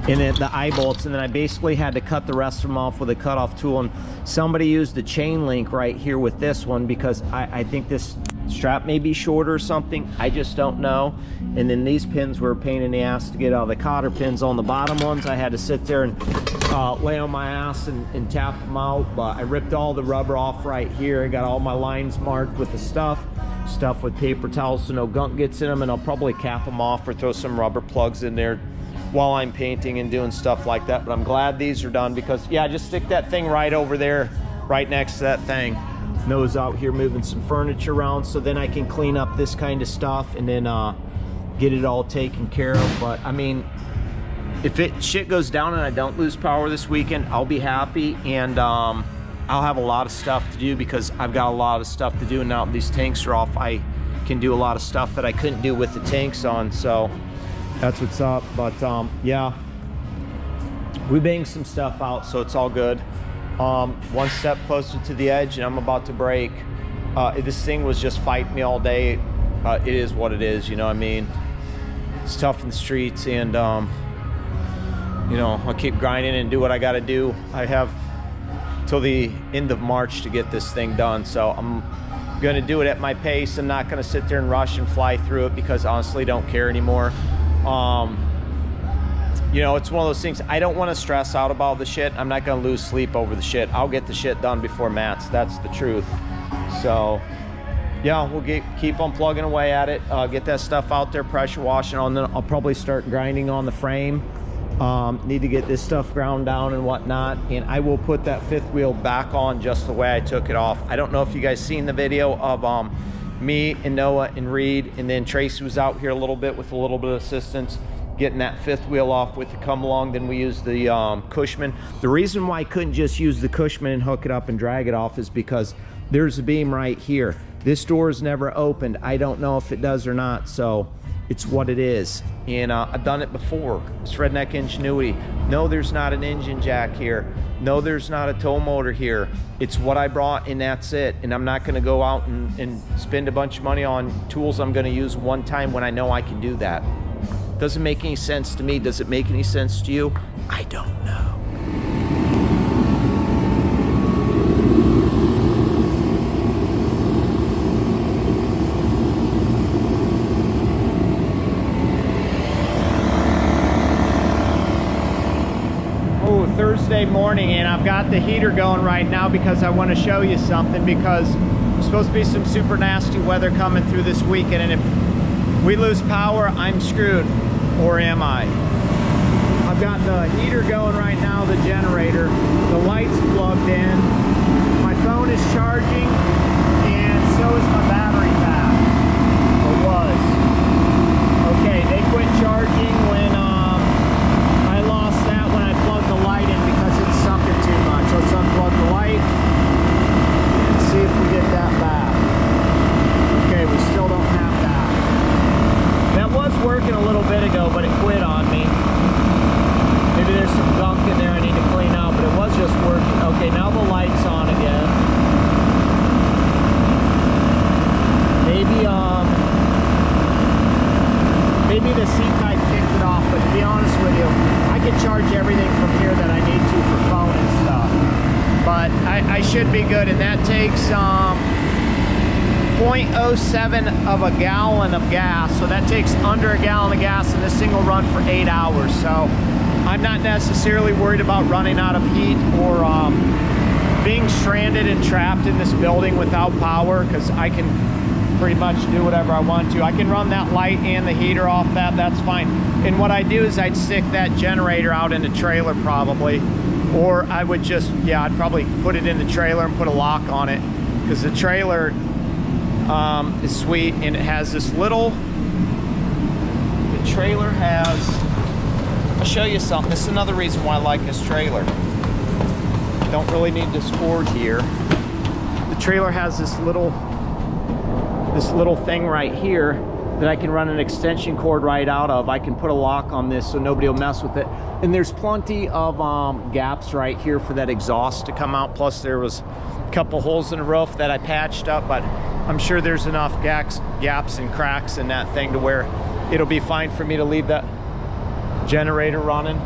and then the eye bolts, and then I basically had to cut the rest of them off with a cutoff tool. And somebody used the chain link right here with this one, because I think this strap may be shorter or something, I just don't know. And then these pins were a pain in the ass to get out. The cotter pins on the bottom ones, I had to sit there and lay on my ass and tap them out. But I ripped all the rubber off right here. I got all my lines marked with the stuff with paper towels so no gunk gets in them, and I'll probably cap them off or throw some rubber plugs in there while I'm painting and doing stuff like that. But I'm glad these are done, because yeah, just stick that thing right over there, right next to that thing. Nose out here moving some furniture around, so then I can clean up this kind of stuff and then get it all taken care of. But I mean, if shit goes down and I don't lose power this weekend, I'll be happy, and I'll have a lot of stuff to do, because I've got a lot of stuff to do, and now these tanks are off, I can do a lot of stuff that I couldn't do with the tanks on. So that's what's up. But yeah, we banged some stuff out, so it's all good. One step closer to the edge, and I'm about to break. This thing was just fighting me all day. It is what it is, you know what I mean? It's tough in the streets, and you know, I'll keep grinding and do what I gotta do. I have till the end of March to get this thing done, so I'm gonna do it at my pace. I'm not gonna sit there and rush and fly through it, because I honestly don't care anymore. you know, it's one of those things. I don't want to stress out about the shit. I'm not going to lose sleep over the shit. I'll get the shit done before Matt's. That's the truth. So yeah, we'll keep on plugging away at it, get that stuff out there, pressure washing, and then I'll probably start grinding on the frame. Need to get this stuff ground down and whatnot, and I will put that fifth wheel back on just the way I took it off. I don't know if you guys seen the video of me and Noah and Reed, and then Tracy was out here a little bit with a little bit of assistance getting that fifth wheel off with the come along. Then we used the Cushman. The reason why I couldn't just use the Cushman and hook it up and drag it off is because there's a beam right here. This door is never opened. I don't know if it does or not, so it's what it is. And I've done it before. It's redneck ingenuity. No, there's not an engine jack here. No, there's not a tow motor here. It's what I brought and that's it. And I'm not gonna go out and spend a bunch of money on tools I'm gonna use one time when I know I can do that. Doesn't make any sense to me. Does it make any sense to you? I don't know. Thursday morning, and I've got the heater going right now because I want to show you something, because there's supposed to be some super nasty weather coming through this weekend, and if we lose power, I'm screwed. Or am I? I've got the heater going right now, the generator, the lights plugged in, my phone is charging, and so is my battery pack, or was. Okay, they quit charging when I lost that when I plugged the light in because it's sucking too much. Let's unplug the light and see if we get that back. Okay, we still don't have that. That was working a little bit ago, but it quit on me. Maybe there's some gunk in there I need to clean out, but it was just working. Okay, now the light's on again. Maybe the C-type kicked it off, but to be honest with you, I can charge everything from here that I need to for phone and stuff. But I should be good, and that takes 0.07 of a gallon of gas, so that takes under a gallon of gas, and this thing will run for 8 hours. So I'm not necessarily worried about running out of heat or being stranded and trapped in this building without power, because I can pretty much do whatever I want to. I can run that light and the heater off that's fine. And what I do is I'd stick that generator out in the trailer probably, or I would just, yeah, I'd probably put it in the trailer and put a lock on it, because the trailer is sweet, and it has this little, the trailer has, I'll show you something. This is another reason why I like this trailer. Don't really need this cord here. The trailer has this little thing right here that I can run an extension cord right out of. I can put a lock on this so nobody will mess with it. And there's plenty of gaps right here for that exhaust to come out. Plus there was a couple holes in the roof that I patched up, but I'm sure there's enough gaps and cracks in that thing to where it'll be fine for me to leave that generator running.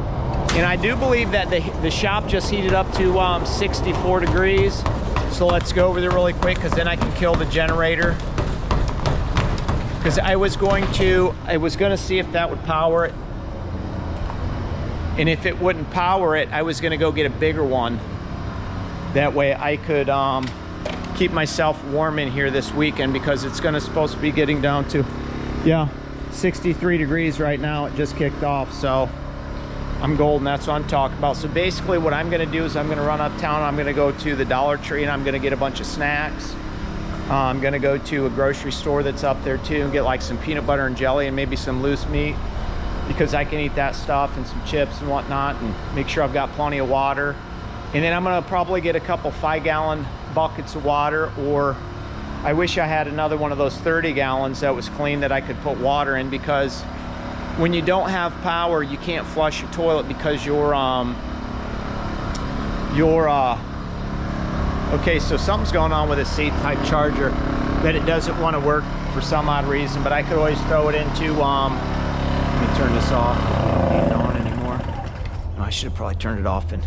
And I do believe that the shop just heated up to 64 degrees. So let's go over there really quick, because then I can kill the generator. Because I was going to see if that would power it. And if it wouldn't power it, I was gonna go get a bigger one. That way I could keep myself warm in here this weekend, because it's supposed to be getting down to, yeah, 63 degrees right now. It just kicked off, so I'm golden. That's what I'm talking about. So basically what I'm gonna do is I'm gonna run uptown. I'm gonna go to the Dollar Tree and I'm gonna get a bunch of snacks. I'm gonna go to a grocery store that's up there too and get like some peanut butter and jelly and maybe some loose meat, because I can eat that stuff, and some chips and whatnot, and make sure I've got plenty of water. And then I'm gonna probably get a couple 5-gallon buckets of water, or I wish I had another one of those 30 gallons that was clean that I could put water in, because when you don't have power, you can't flush your toilet because okay, so something's going on with a C-type charger that it doesn't want to work for some odd reason, but I could always throw it into, let me turn this off. It ain't on anymore. Oh, I should have probably turned it off in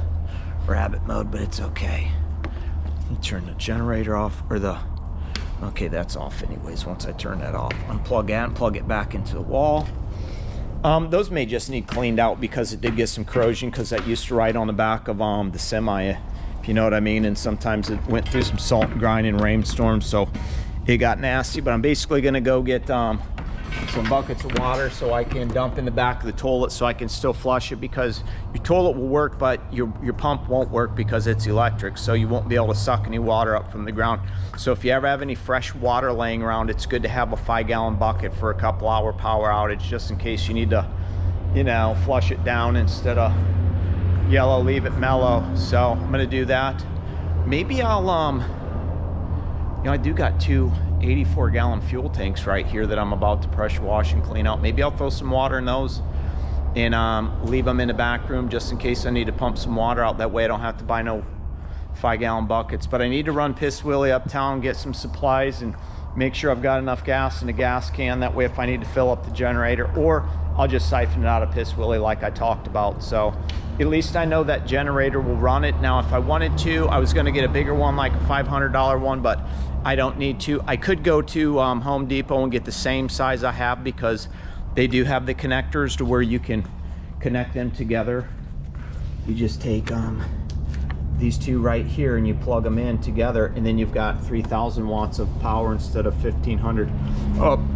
rabbit mode, but it's okay. Let me turn the generator off, or okay, that's off anyways once I turn that off. Unplug that and plug it back into the wall. Those may just need cleaned out because it did get some corrosion, because that used to ride on the back of the semi, if you know what I mean, and sometimes it went through some salt and grind and rainstorms, so it got nasty. But I'm basically gonna go get some buckets of water so I can dump in the back of the toilet so I can still flush it, because your toilet will work but your pump won't work because it's electric, so you won't be able to suck any water up from the ground. So if you ever have any fresh water laying around, it's good to have a 5-gallon bucket for a couple hour power outage, just in case you need to, you know, flush it down instead of yellow, leave it mellow. So I'm gonna do that. Maybe I'll you know, I do got 2 84-gallon fuel tanks right here that I'm about to pressure wash and clean out. Maybe I'll throw some water in those and leave them in the back room just in case I need to pump some water out. That way I don't have to buy no 5-gallon buckets. But I need to run Piss Willie uptown, get some supplies, and make sure I've got enough gas in the gas can. That way if I need to fill up the generator, or I'll just siphon it out of Piss Willie like I talked about. So at least I know that generator will run it. Now if I wanted to, I was going to get a bigger one, like a $500 one, but I don't need to. I could go to Home Depot and get the same size I have, because they do have the connectors to where you can connect them together. You just take these two right here and you plug them in together, and then you've got 3,000 watts of power instead of 1,500.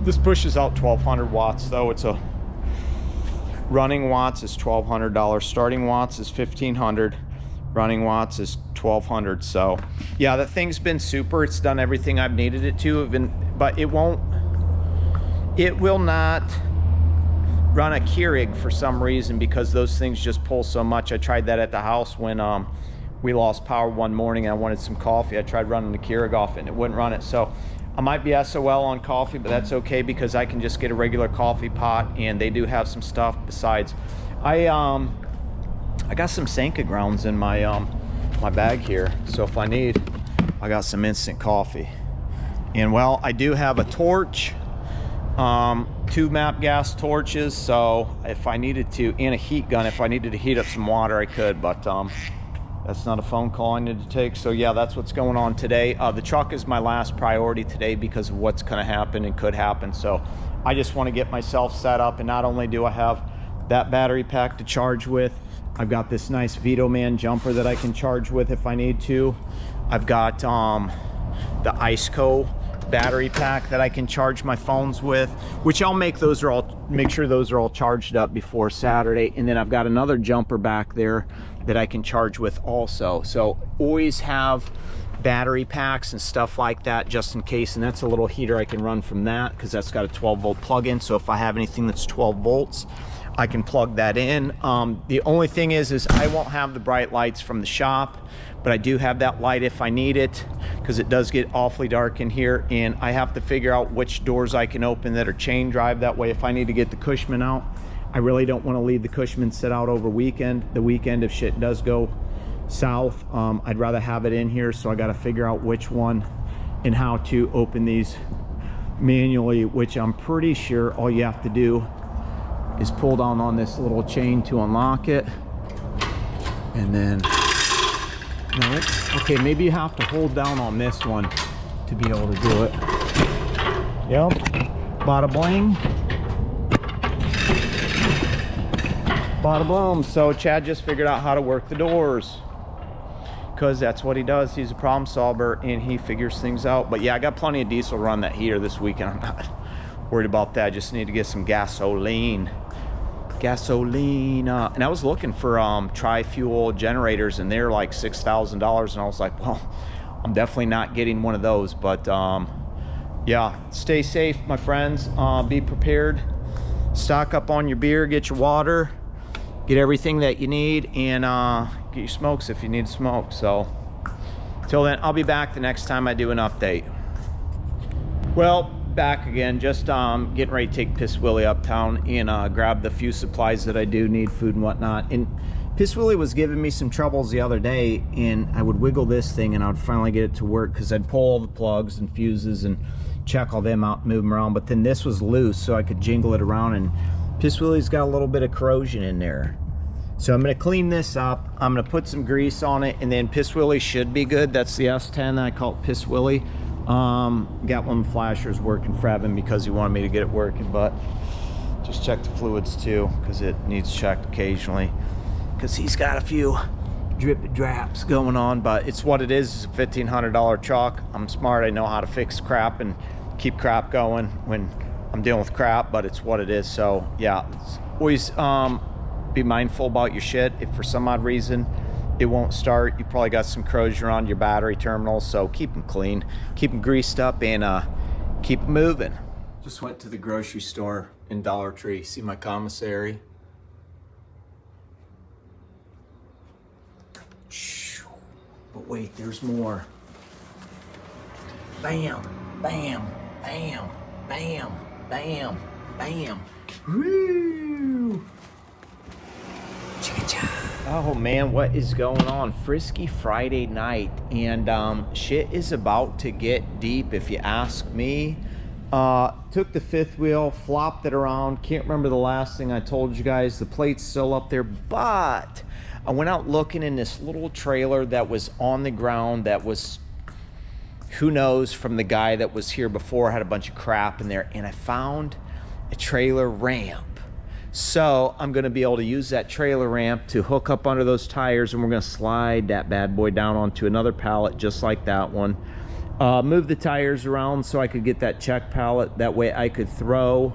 This pushes out 1,200 watts though. It's a running watts is $1,200, starting watts is 1,500, running watts is 1,200. So yeah, that thing's been super. It's done everything I've needed it to, but it will not run a Keurig for some reason, because those things just pull so much. I tried that at the house when we lost power one morning and I wanted some coffee. I tried running the Keurig off it and it wouldn't run it. So I might be SOL on coffee, but that's okay, because I can just get a regular coffee pot, and they do have some stuff besides. I got some Sanka grounds in my my bag here, so if I need, I got some instant coffee. And well, I do have a torch, 2 MAP gas torches, so if I needed to, and a heat gun, if I needed to heat up some water I could, but that's not a phone call I need to take. So yeah, that's what's going on today. The truck is my last priority today because of what's going to happen and could happen. So I just want to get myself set up, and not only do I have that battery pack to charge with, I've got this nice Vito Man jumper that I can charge with if I need to. I've got the Iceco battery pack that I can charge my phones with, which I'll make sure those are all charged up before Saturday. And then I've got another jumper back there that I can charge with also. So always have battery packs and stuff like that just in case. And that's a little heater I can run from that, because that's got a 12-volt plug-in. So if I have anything that's 12 volts, I can plug that in. The only thing is I won't have the bright lights from the shop, but I do have that light if I need it, because it does get awfully dark in here, and I have to figure out which doors I can open that are chain drive. That way if I need to get the Cushman out, I really don't want to leave the Cushman sit out over the weekend if shit does go south. I'd rather have it in here, so I got to figure out which one and how to open these manually, which I'm pretty sure all you have to do is pull down on this little chain to unlock it. And then, no, okay, maybe you have to hold down on this one to be able to do it. Yep, bada bling. Bada boom. So Chad just figured out how to work the doors, because that's what he does. He's a problem solver and he figures things out. But yeah, I got plenty of diesel run that heater this weekend. I'm not worried about that. I just need to get some gasoline. And I was looking for tri-fuel generators, and they're like $6,000, and I was like, well, I'm definitely not getting one of those. But yeah, stay safe, my friends. Be prepared. Stock up on your beer, get your water, get everything that you need, and get your smokes if you need to smoke. So till then, I'll be back the next time I do an update. Well, back again, just getting ready to take Piss Willie uptown and grab the few supplies that I do need, food and whatnot. And Piss Willie was giving me some troubles the other day, and I would wiggle this thing and I would finally get it to work, because I'd pull all the plugs and fuses and check all them out and move them around, but then this was loose, so I could jingle it around, and Piss Willie's got a little bit of corrosion in there. So I'm going to clean this up, I'm going to put some grease on it, and then Piss Willie should be good. That's the S10, I call it Piss Willie. Got one of the flashers working for Evan because he wanted me to get it working, but Just check the fluids too, because it needs checked occasionally, because he's got a few drip draps going on. But it's what it is. It's a $1,500 truck. I'm smart. I know how to fix crap and keep crap going when I'm dealing with crap, but it's what it is. So yeah, always be mindful about your shit. If for some odd reason it won't start, you probably got some corrosion around your battery terminals, so keep them clean, keep them greased up, and keep moving. Just went to the grocery store in Dollar Tree. See my commissary? But wait, there's more. Bam, bam, bam, bam, bam, bam. Woo! Oh man, what is going on? Frisky Friday night, and shit is about to get deep if you ask me. Took the fifth wheel, flopped it around. Can't remember the last thing I told you guys. The plate's still up there, but I went out looking in this little trailer that was on the ground that was, who knows, from the guy that was here before, had a bunch of crap in there, and I found a trailer ramp. So I'm gonna be able to use that trailer ramp to hook up under those tires, and we're gonna slide that bad boy down onto another pallet just like that one. Move the tires around so I could get that check pallet. That way I could throw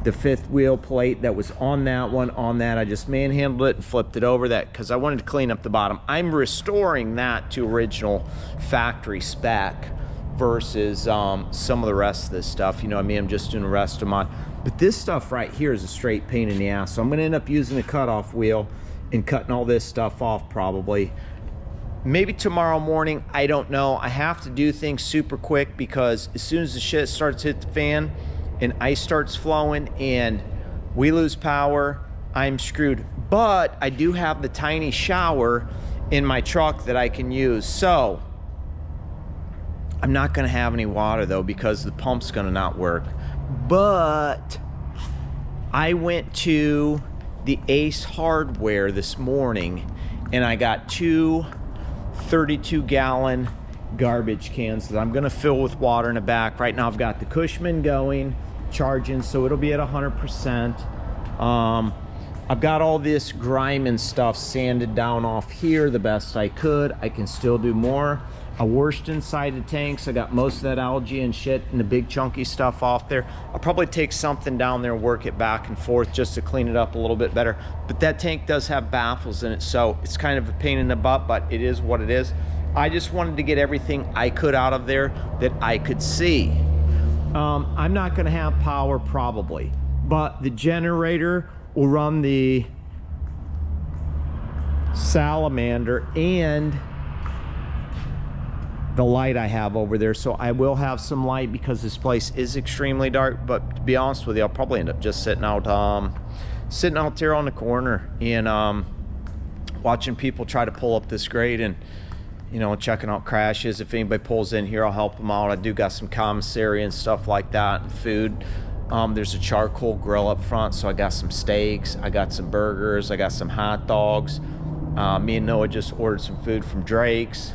the fifth wheel plate that was on that one on that. I just manhandled it and flipped it over that because I wanted to clean up the bottom. I'm restoring that to original factory spec versus some of the rest of this stuff. You know what I mean? I'm just doing the rest of mine. But this stuff right here is a straight pain in the ass. So I'm gonna end up using a cutoff wheel and cutting all this stuff off probably. Maybe tomorrow morning, I don't know. I have to do things super quick because as soon as the shit starts to hit the fan and ice starts flowing and we lose power, I'm screwed. But I do have the tiny shower in my truck that I can use. So I'm not gonna have any water though because the pump's gonna not work. But I went to the Ace Hardware this morning and I got two 32-gallon garbage cans that I'm gonna fill with water in the back. Right now I've got the Cushman going, charging, so it'll be at 100%. I've got all this grime and stuff sanded down off here the best I could. I can still do more. I washed inside the tanks. I got most of that algae and shit and the big chunky stuff off there. I'll probably take something down there and work it back and forth just to clean it up a little bit better. But that tank does have baffles in it, so it's kind of a pain in the butt, but it is what it is. I just wanted to get everything I could out of there that I could see. I'm not gonna have power probably, but the generator will run the salamander and the light I have over there, so I will have some light because this place is extremely dark. But to be honest with you, I'll probably end up just sitting out there on the corner and watching people try to pull up this grade and, you know, checking out crashes. If anybody pulls in here, I'll help them out. I do got some commissary and stuff like that and food. There's a charcoal grill up front, so I got some steaks, I got some burgers, I got some hot dogs. Me and Noah just ordered some food from Drake's.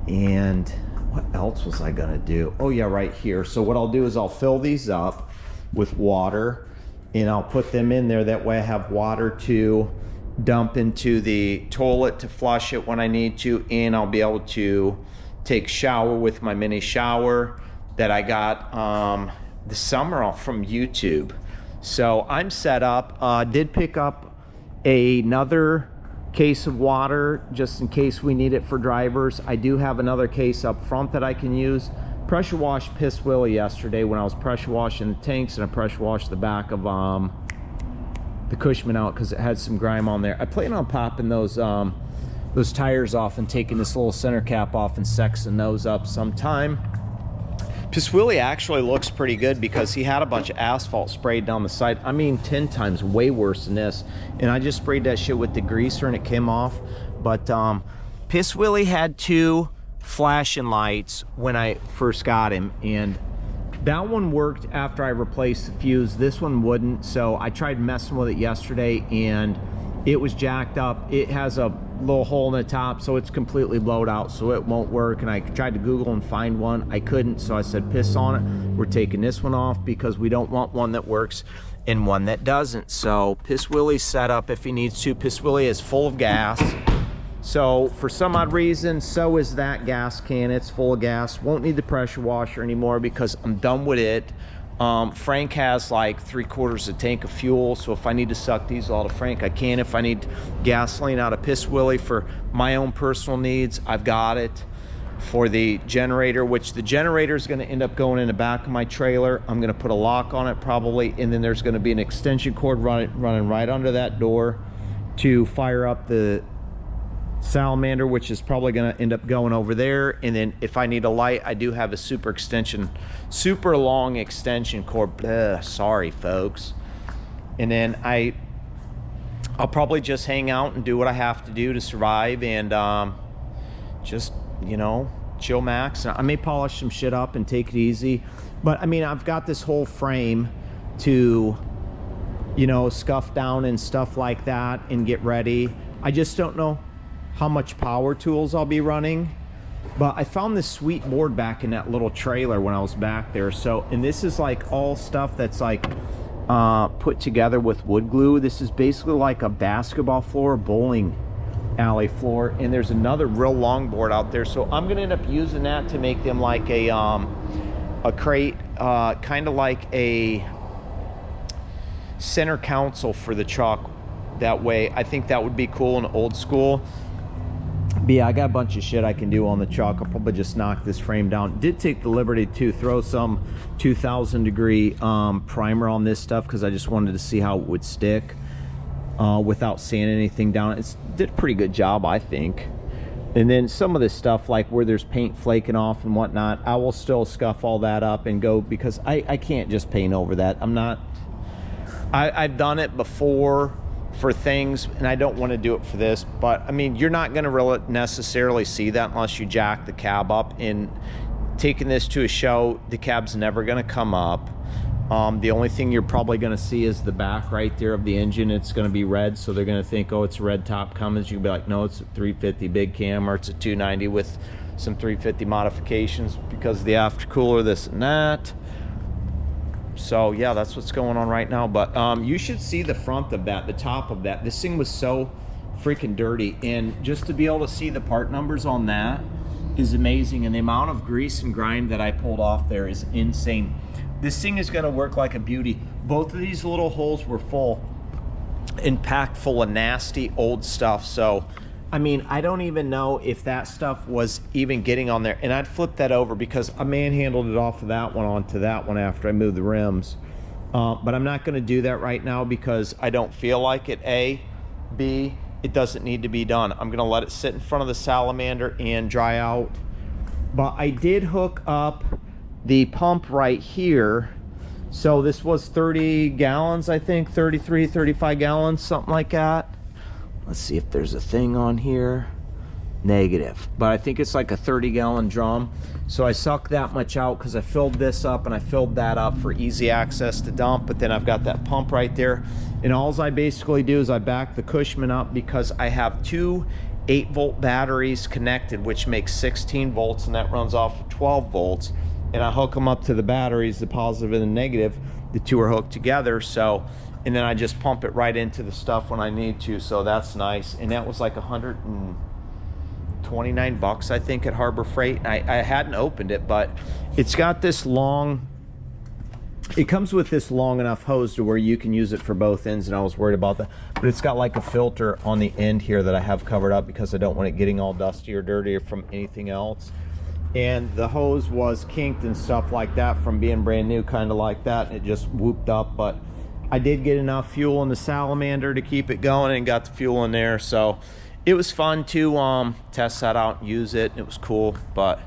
And what else was I gonna do? Oh yeah, right here. So what I'll do is I'll fill these up with water and I'll put them in there. That way I have water to dump into the toilet to flush it when I need to, and I'll be able to take shower with my mini shower that I got this summer from YouTube. So I'm set up. Did pick up another case of water just in case we need it for drivers. I do have another case up front that I can use. Pressure washed Piss Willie yesterday when I was pressure washing the tanks, and I pressure washed the back of the Cushman out because it had some grime on there. I plan on popping those tires off and taking this little center cap off and sexing those up sometime. Piss Willie actually looks pretty good because he had a bunch of asphalt sprayed down the side. I mean 10 times way worse than this, and I just sprayed that shit with degreaser and it came off. But Piss Willie had two flashing lights when I first got him, and that one worked after I replaced the fuse. This one wouldn't, so I tried messing with it yesterday and it was jacked up. It has a little hole in the top, so it's completely blowed out, so it won't work. And I tried to Google and find one. I couldn't, so I said piss on it. We're taking this one off because we don't want one that works and one that doesn't. So Piss Willie's set up if he needs to. Piss Willie is full of gas. So for some odd reason, so is that gas can. It's full of gas. Won't need the pressure washer anymore because I'm done with it. Frank has like 3/4 a tank of fuel, so if I need to suck diesel out of Frank, I can. If I need gasoline out of Piss Willie for my own personal needs, I've got it. For the generator, which the generator is going to end up going in the back of my trailer, I'm going to put a lock on it probably, and then there's going to be an extension cord running right under that door to fire up the salamander, which is probably going to end up going over there. And then if I need a light, I do have a super long extension cord. Blah, sorry folks. And then I'll probably just hang out and do what I have to do to survive, and just, you know, chill max. I may polish some shit up and take it easy, but I mean, I've got this whole frame to, you know, scuff down and stuff like that and get ready. I just don't know how much power tools I'll be running, but I found this sweet board back in that little trailer when I was back there. So, and this is like all stuff that's like put together with wood glue. This is basically like a basketball floor, bowling alley floor, and there's another real long board out there. So I'm gonna end up using that to make them like a crate, kind of like a center console for the truck. That way, I think that would be cool and old school. But yeah, I got a bunch of shit I can do on the truck. I'll probably just knock this frame down. Did take the liberty to throw some 2000 degree primer on this stuff because I just wanted to see how it would stick without sanding anything down. It did a pretty good job, I think. And then some of this stuff, like where there's paint flaking off and whatnot, I will still scuff all that up and go, because I can't just paint over that. I've done it before for things, and I don't want to do it for this, but I mean, you're not going to really necessarily see that unless you jack the cab up. And taking this to a show, the cab's never going to come up. The only thing you're probably going to see is the back right there of the engine. It's going to be red, so they're going to think, oh, it's a red top Cummins. You'll be like, no, it's a 350 big cam, or it's a 290 with some 350 modifications because of the aftercooler, this and that. So yeah, that's what's going on right now. But you should see the front of that, the top of that. This thing was so freaking dirty, and just to be able to see the part numbers on that is amazing. And the amount of grease and grime that I pulled off there is insane. This thing is going to work like a beauty. Both of these little holes were full and packed full of nasty old stuff. So I mean, I don't even know if that stuff was even getting on there. And I'd flip that over because I manhandled it off of that one onto that one after I moved the rims. But I'm not going to do that right now because I don't feel like it. A, B, it doesn't need to be done. I'm going to let it sit in front of the salamander and dry out. But I did hook up the pump right here. So this was 30 gallons, I think, 33, 35 gallons, something like that. Let's see if there's a thing on here. Negative. But I think it's like a 30-gallon drum. So I sucked that much out because I filled this up and I filled that up for easy access to dump. But then I've got that pump right there. And all I basically do is I back the Cushman up because I have two 8-volt batteries connected, which makes 16 volts, and that runs off of 12 volts. And I hook them up to the batteries, the positive and the negative. The two are hooked together. So, and then I just pump it right into the stuff when I need to. So that's nice. And that was like 129 bucks, I think, at Harbor Freight. I hadn't opened it, but it's got this long, it comes with this long enough hose to where you can use it for both ends, and I was worried about that. But it's got like a filter on the end here that I have covered up because I don't want it getting all dusty or dirty from anything else. And the hose was kinked and stuff like that from being brand new, kind of like that, and it just whooped up. But I did get enough fuel in the salamander to keep it going and got the fuel in there. So it was fun to test that out and use it. It was cool. But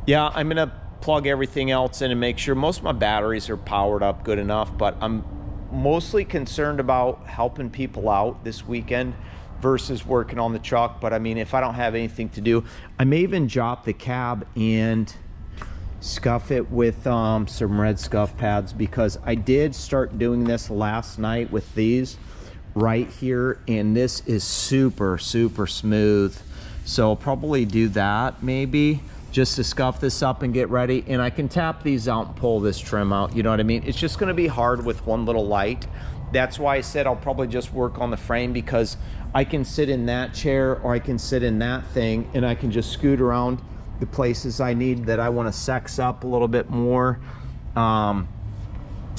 yeah, I'm gonna plug everything else in and make sure most of my batteries are powered up good enough. But I'm mostly concerned about helping people out this weekend versus working on the truck. But I mean, if I don't have anything to do, I may even drop the cab and scuff it with some red scuff pads, because I did start doing this last night with these right here, and this is super smooth. So I'll probably do that maybe. just to scuff this up and get ready. And I can tap these out and pull this trim out, you know what I mean? It's just gonna be hard with one little light. That's why I said I'll probably just work on the frame, because I can sit in that chair or I can sit in that thing and I can just scoot around the places I need that I want to sex up a little bit more. So I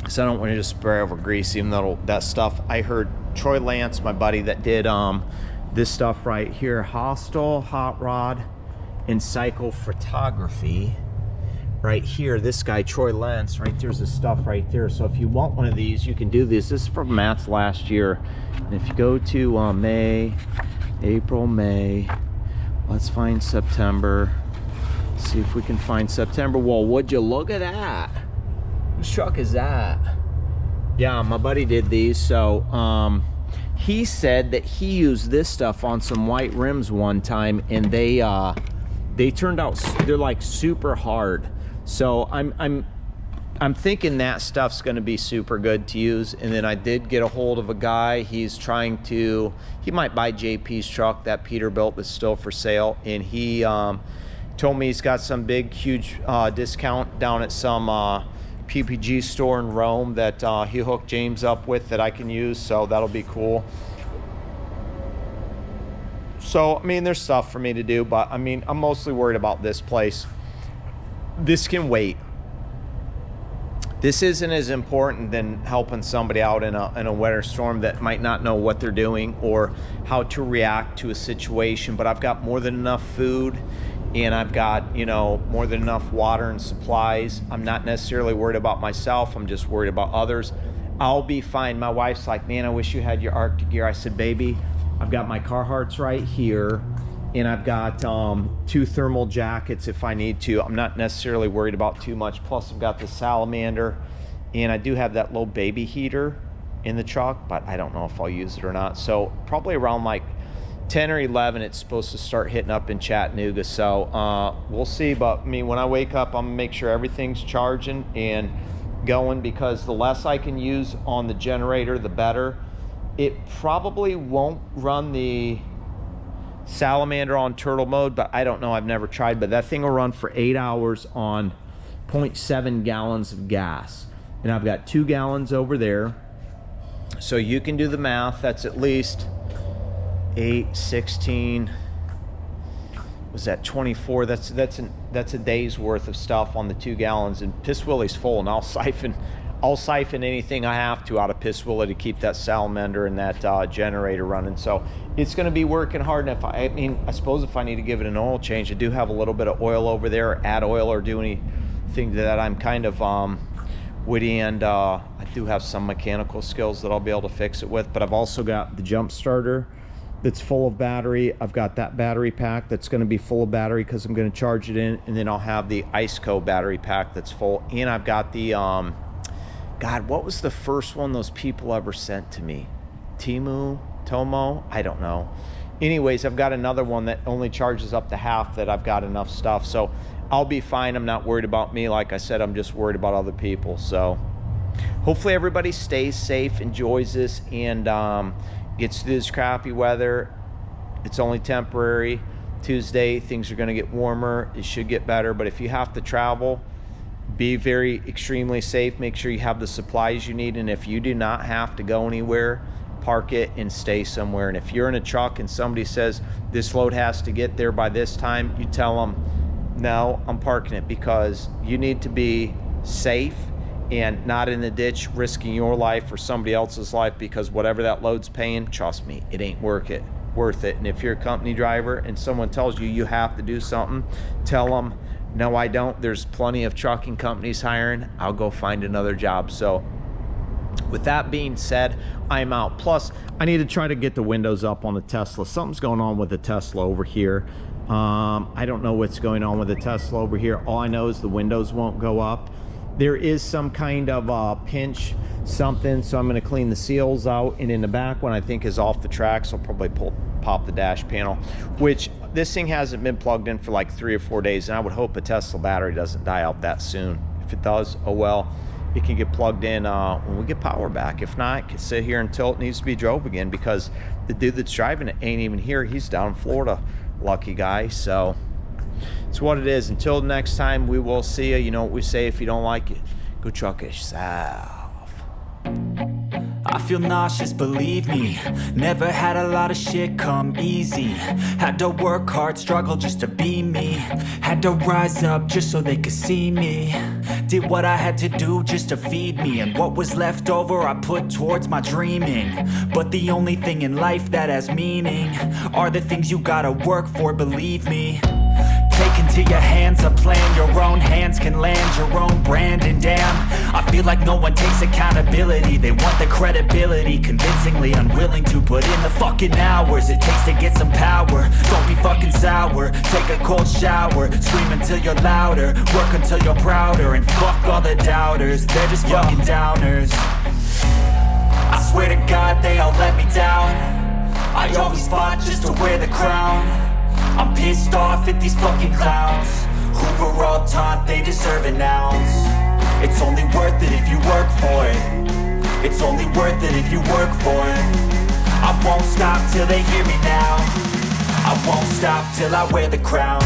don't want to just spray over grease, even though that stuff, I heard Troy Lance, my buddy that did this stuff right here, Hostel, Hot Rod, and Cycle Photography. Right here, this guy, Troy Lance, right there's the stuff right there. So if you want one of these, you can do this. This is from Matt's last year. And if you go to May, April, May, let's find September. See if we can find September. Well, would you look at that? Whose truck is that? Yeah, my buddy did these. So he said that he used this stuff on some white rims one time, and they turned out, they're like super hard. So I'm thinking that stuff's going to be super good to use. And then I did get a hold of a guy. He's trying to, he might buy JP's truck that Peter built that's still for sale. And he told me he's got some big, huge discount down at some PPG store in Rome that he hooked James up with that I can use. So that'll be cool. So, I mean, there's stuff for me to do, but I mean, I'm mostly worried about this place. This can wait. This isn't as important than helping somebody out in a winter storm that might not know what they're doing or how to react to a situation. But I've got more than enough food, and I've got, you know, more than enough water and supplies. I'm not necessarily worried about myself. I'm just worried about others. I'll be fine. My wife's like, man, I wish you had your Arctic gear. I said, baby, I've got my Carhartts right here, and I've got 2 thermal jackets if I need to. I'm not necessarily worried about too much. Plus, I've got the salamander, and I do have that little baby heater in the truck, but I don't know if I'll use it or not. So probably around like 10 or 11, it's supposed to start hitting up in Chattanooga. So we'll see. But I mean, when I wake up, I'm gonna make sure everything's charging and going, because the less I can use on the generator, the better. It probably won't run the salamander on turtle mode, but I don't know, I've never tried. But that thing will run for 8 hours on 0.7 gallons of gas, and I've got 2 gallons over there. So you can do the math. That's at least 8, 16, was that 24? That's a day's worth of stuff on the 2 gallons. And Piss Willie's full, and I'll siphon anything I have to out of Piss Willie to keep that salamander and that generator running. So it's going to be working hard. And I suppose if I need to give it an oil change, I do have a little bit of oil over there, or add oil or do anything to that. I'm kind of witty, and I do have some mechanical skills that I'll be able to fix it with. But I've also got the jump starter that's full of battery. I've got that battery pack that's going to be full of battery because I'm going to charge it in, and then I'll have the IceCo battery pack that's full. And I've got the God, what was the first one those people ever sent to me? Tomo? I don't know. Anyways, I've got another one that only charges up to half, that I've got enough stuff. So I'll be fine. I'm not worried about me. Like I said, I'm just worried about other people. So hopefully everybody stays safe, enjoys this, and gets through this crappy weather. It's only temporary. Tuesday, things are going to get warmer. It should get better. But if you have to travel, be very extremely safe. Make sure you have the supplies you need. And if you do not have to go anywhere, park it and stay somewhere. And if you're in a truck and somebody says this load has to get there by this time, you tell them, no, I'm parking it, because you need to be safe and not in the ditch risking your life or somebody else's life, because whatever that load's paying, trust me, it ain't worth it. And if you're a company driver and someone tells you you have to do something, tell them, no, I don't. There's plenty of trucking companies hiring. I'll go find another job. So with that being said, I'm out. Plus, I need to try to get the windows up on the Tesla. Something's going on with the Tesla over here. I don't know what's going on with the Tesla over here. All I know is the windows won't go up. There is some kind of pinch something, so I'm going to clean the seals out. And in the back one, I think is off the tracks. I'll probably pop the dash panel, which this thing hasn't been plugged in for like 3 or 4 days, and I would hope a Tesla battery doesn't die out that soon. If it does, oh well. It can get plugged in when we get power back. If not, it can sit here until it needs to be drove again, because the dude that's driving it ain't even here. He's down in Florida. Lucky guy. So it's what it is. Until next time, we will see you. You know what we say: if you don't like it, go truck yourself. I feel nauseous, believe me. Never had a lot of shit come easy. Had to work hard, struggle just to be me. Had to rise up just so they could see me. Did what I had to do just to feed me. And what was left over I put towards my dreaming. But the only thing in life that has meaning are the things you gotta work for, believe me. Take into your hands a plan, your own hands can land your own brand. And damn, I feel like no one takes accountability. They want the credibility, convincingly unwilling to put in the fucking hours it takes to get some power. Don't be fucking sour, take a cold shower. Scream until you're louder, work until you're prouder. And fuck all the doubters, they're just fucking downers. I swear to God they all let me down. I always fought just to wear the crown. I'm pissed off at these fucking clowns who were all taught they deserve an ounce. It's only worth it if you work for it. It's only worth it if you work for it. I won't stop till they hear me now. I won't stop till I wear the crown.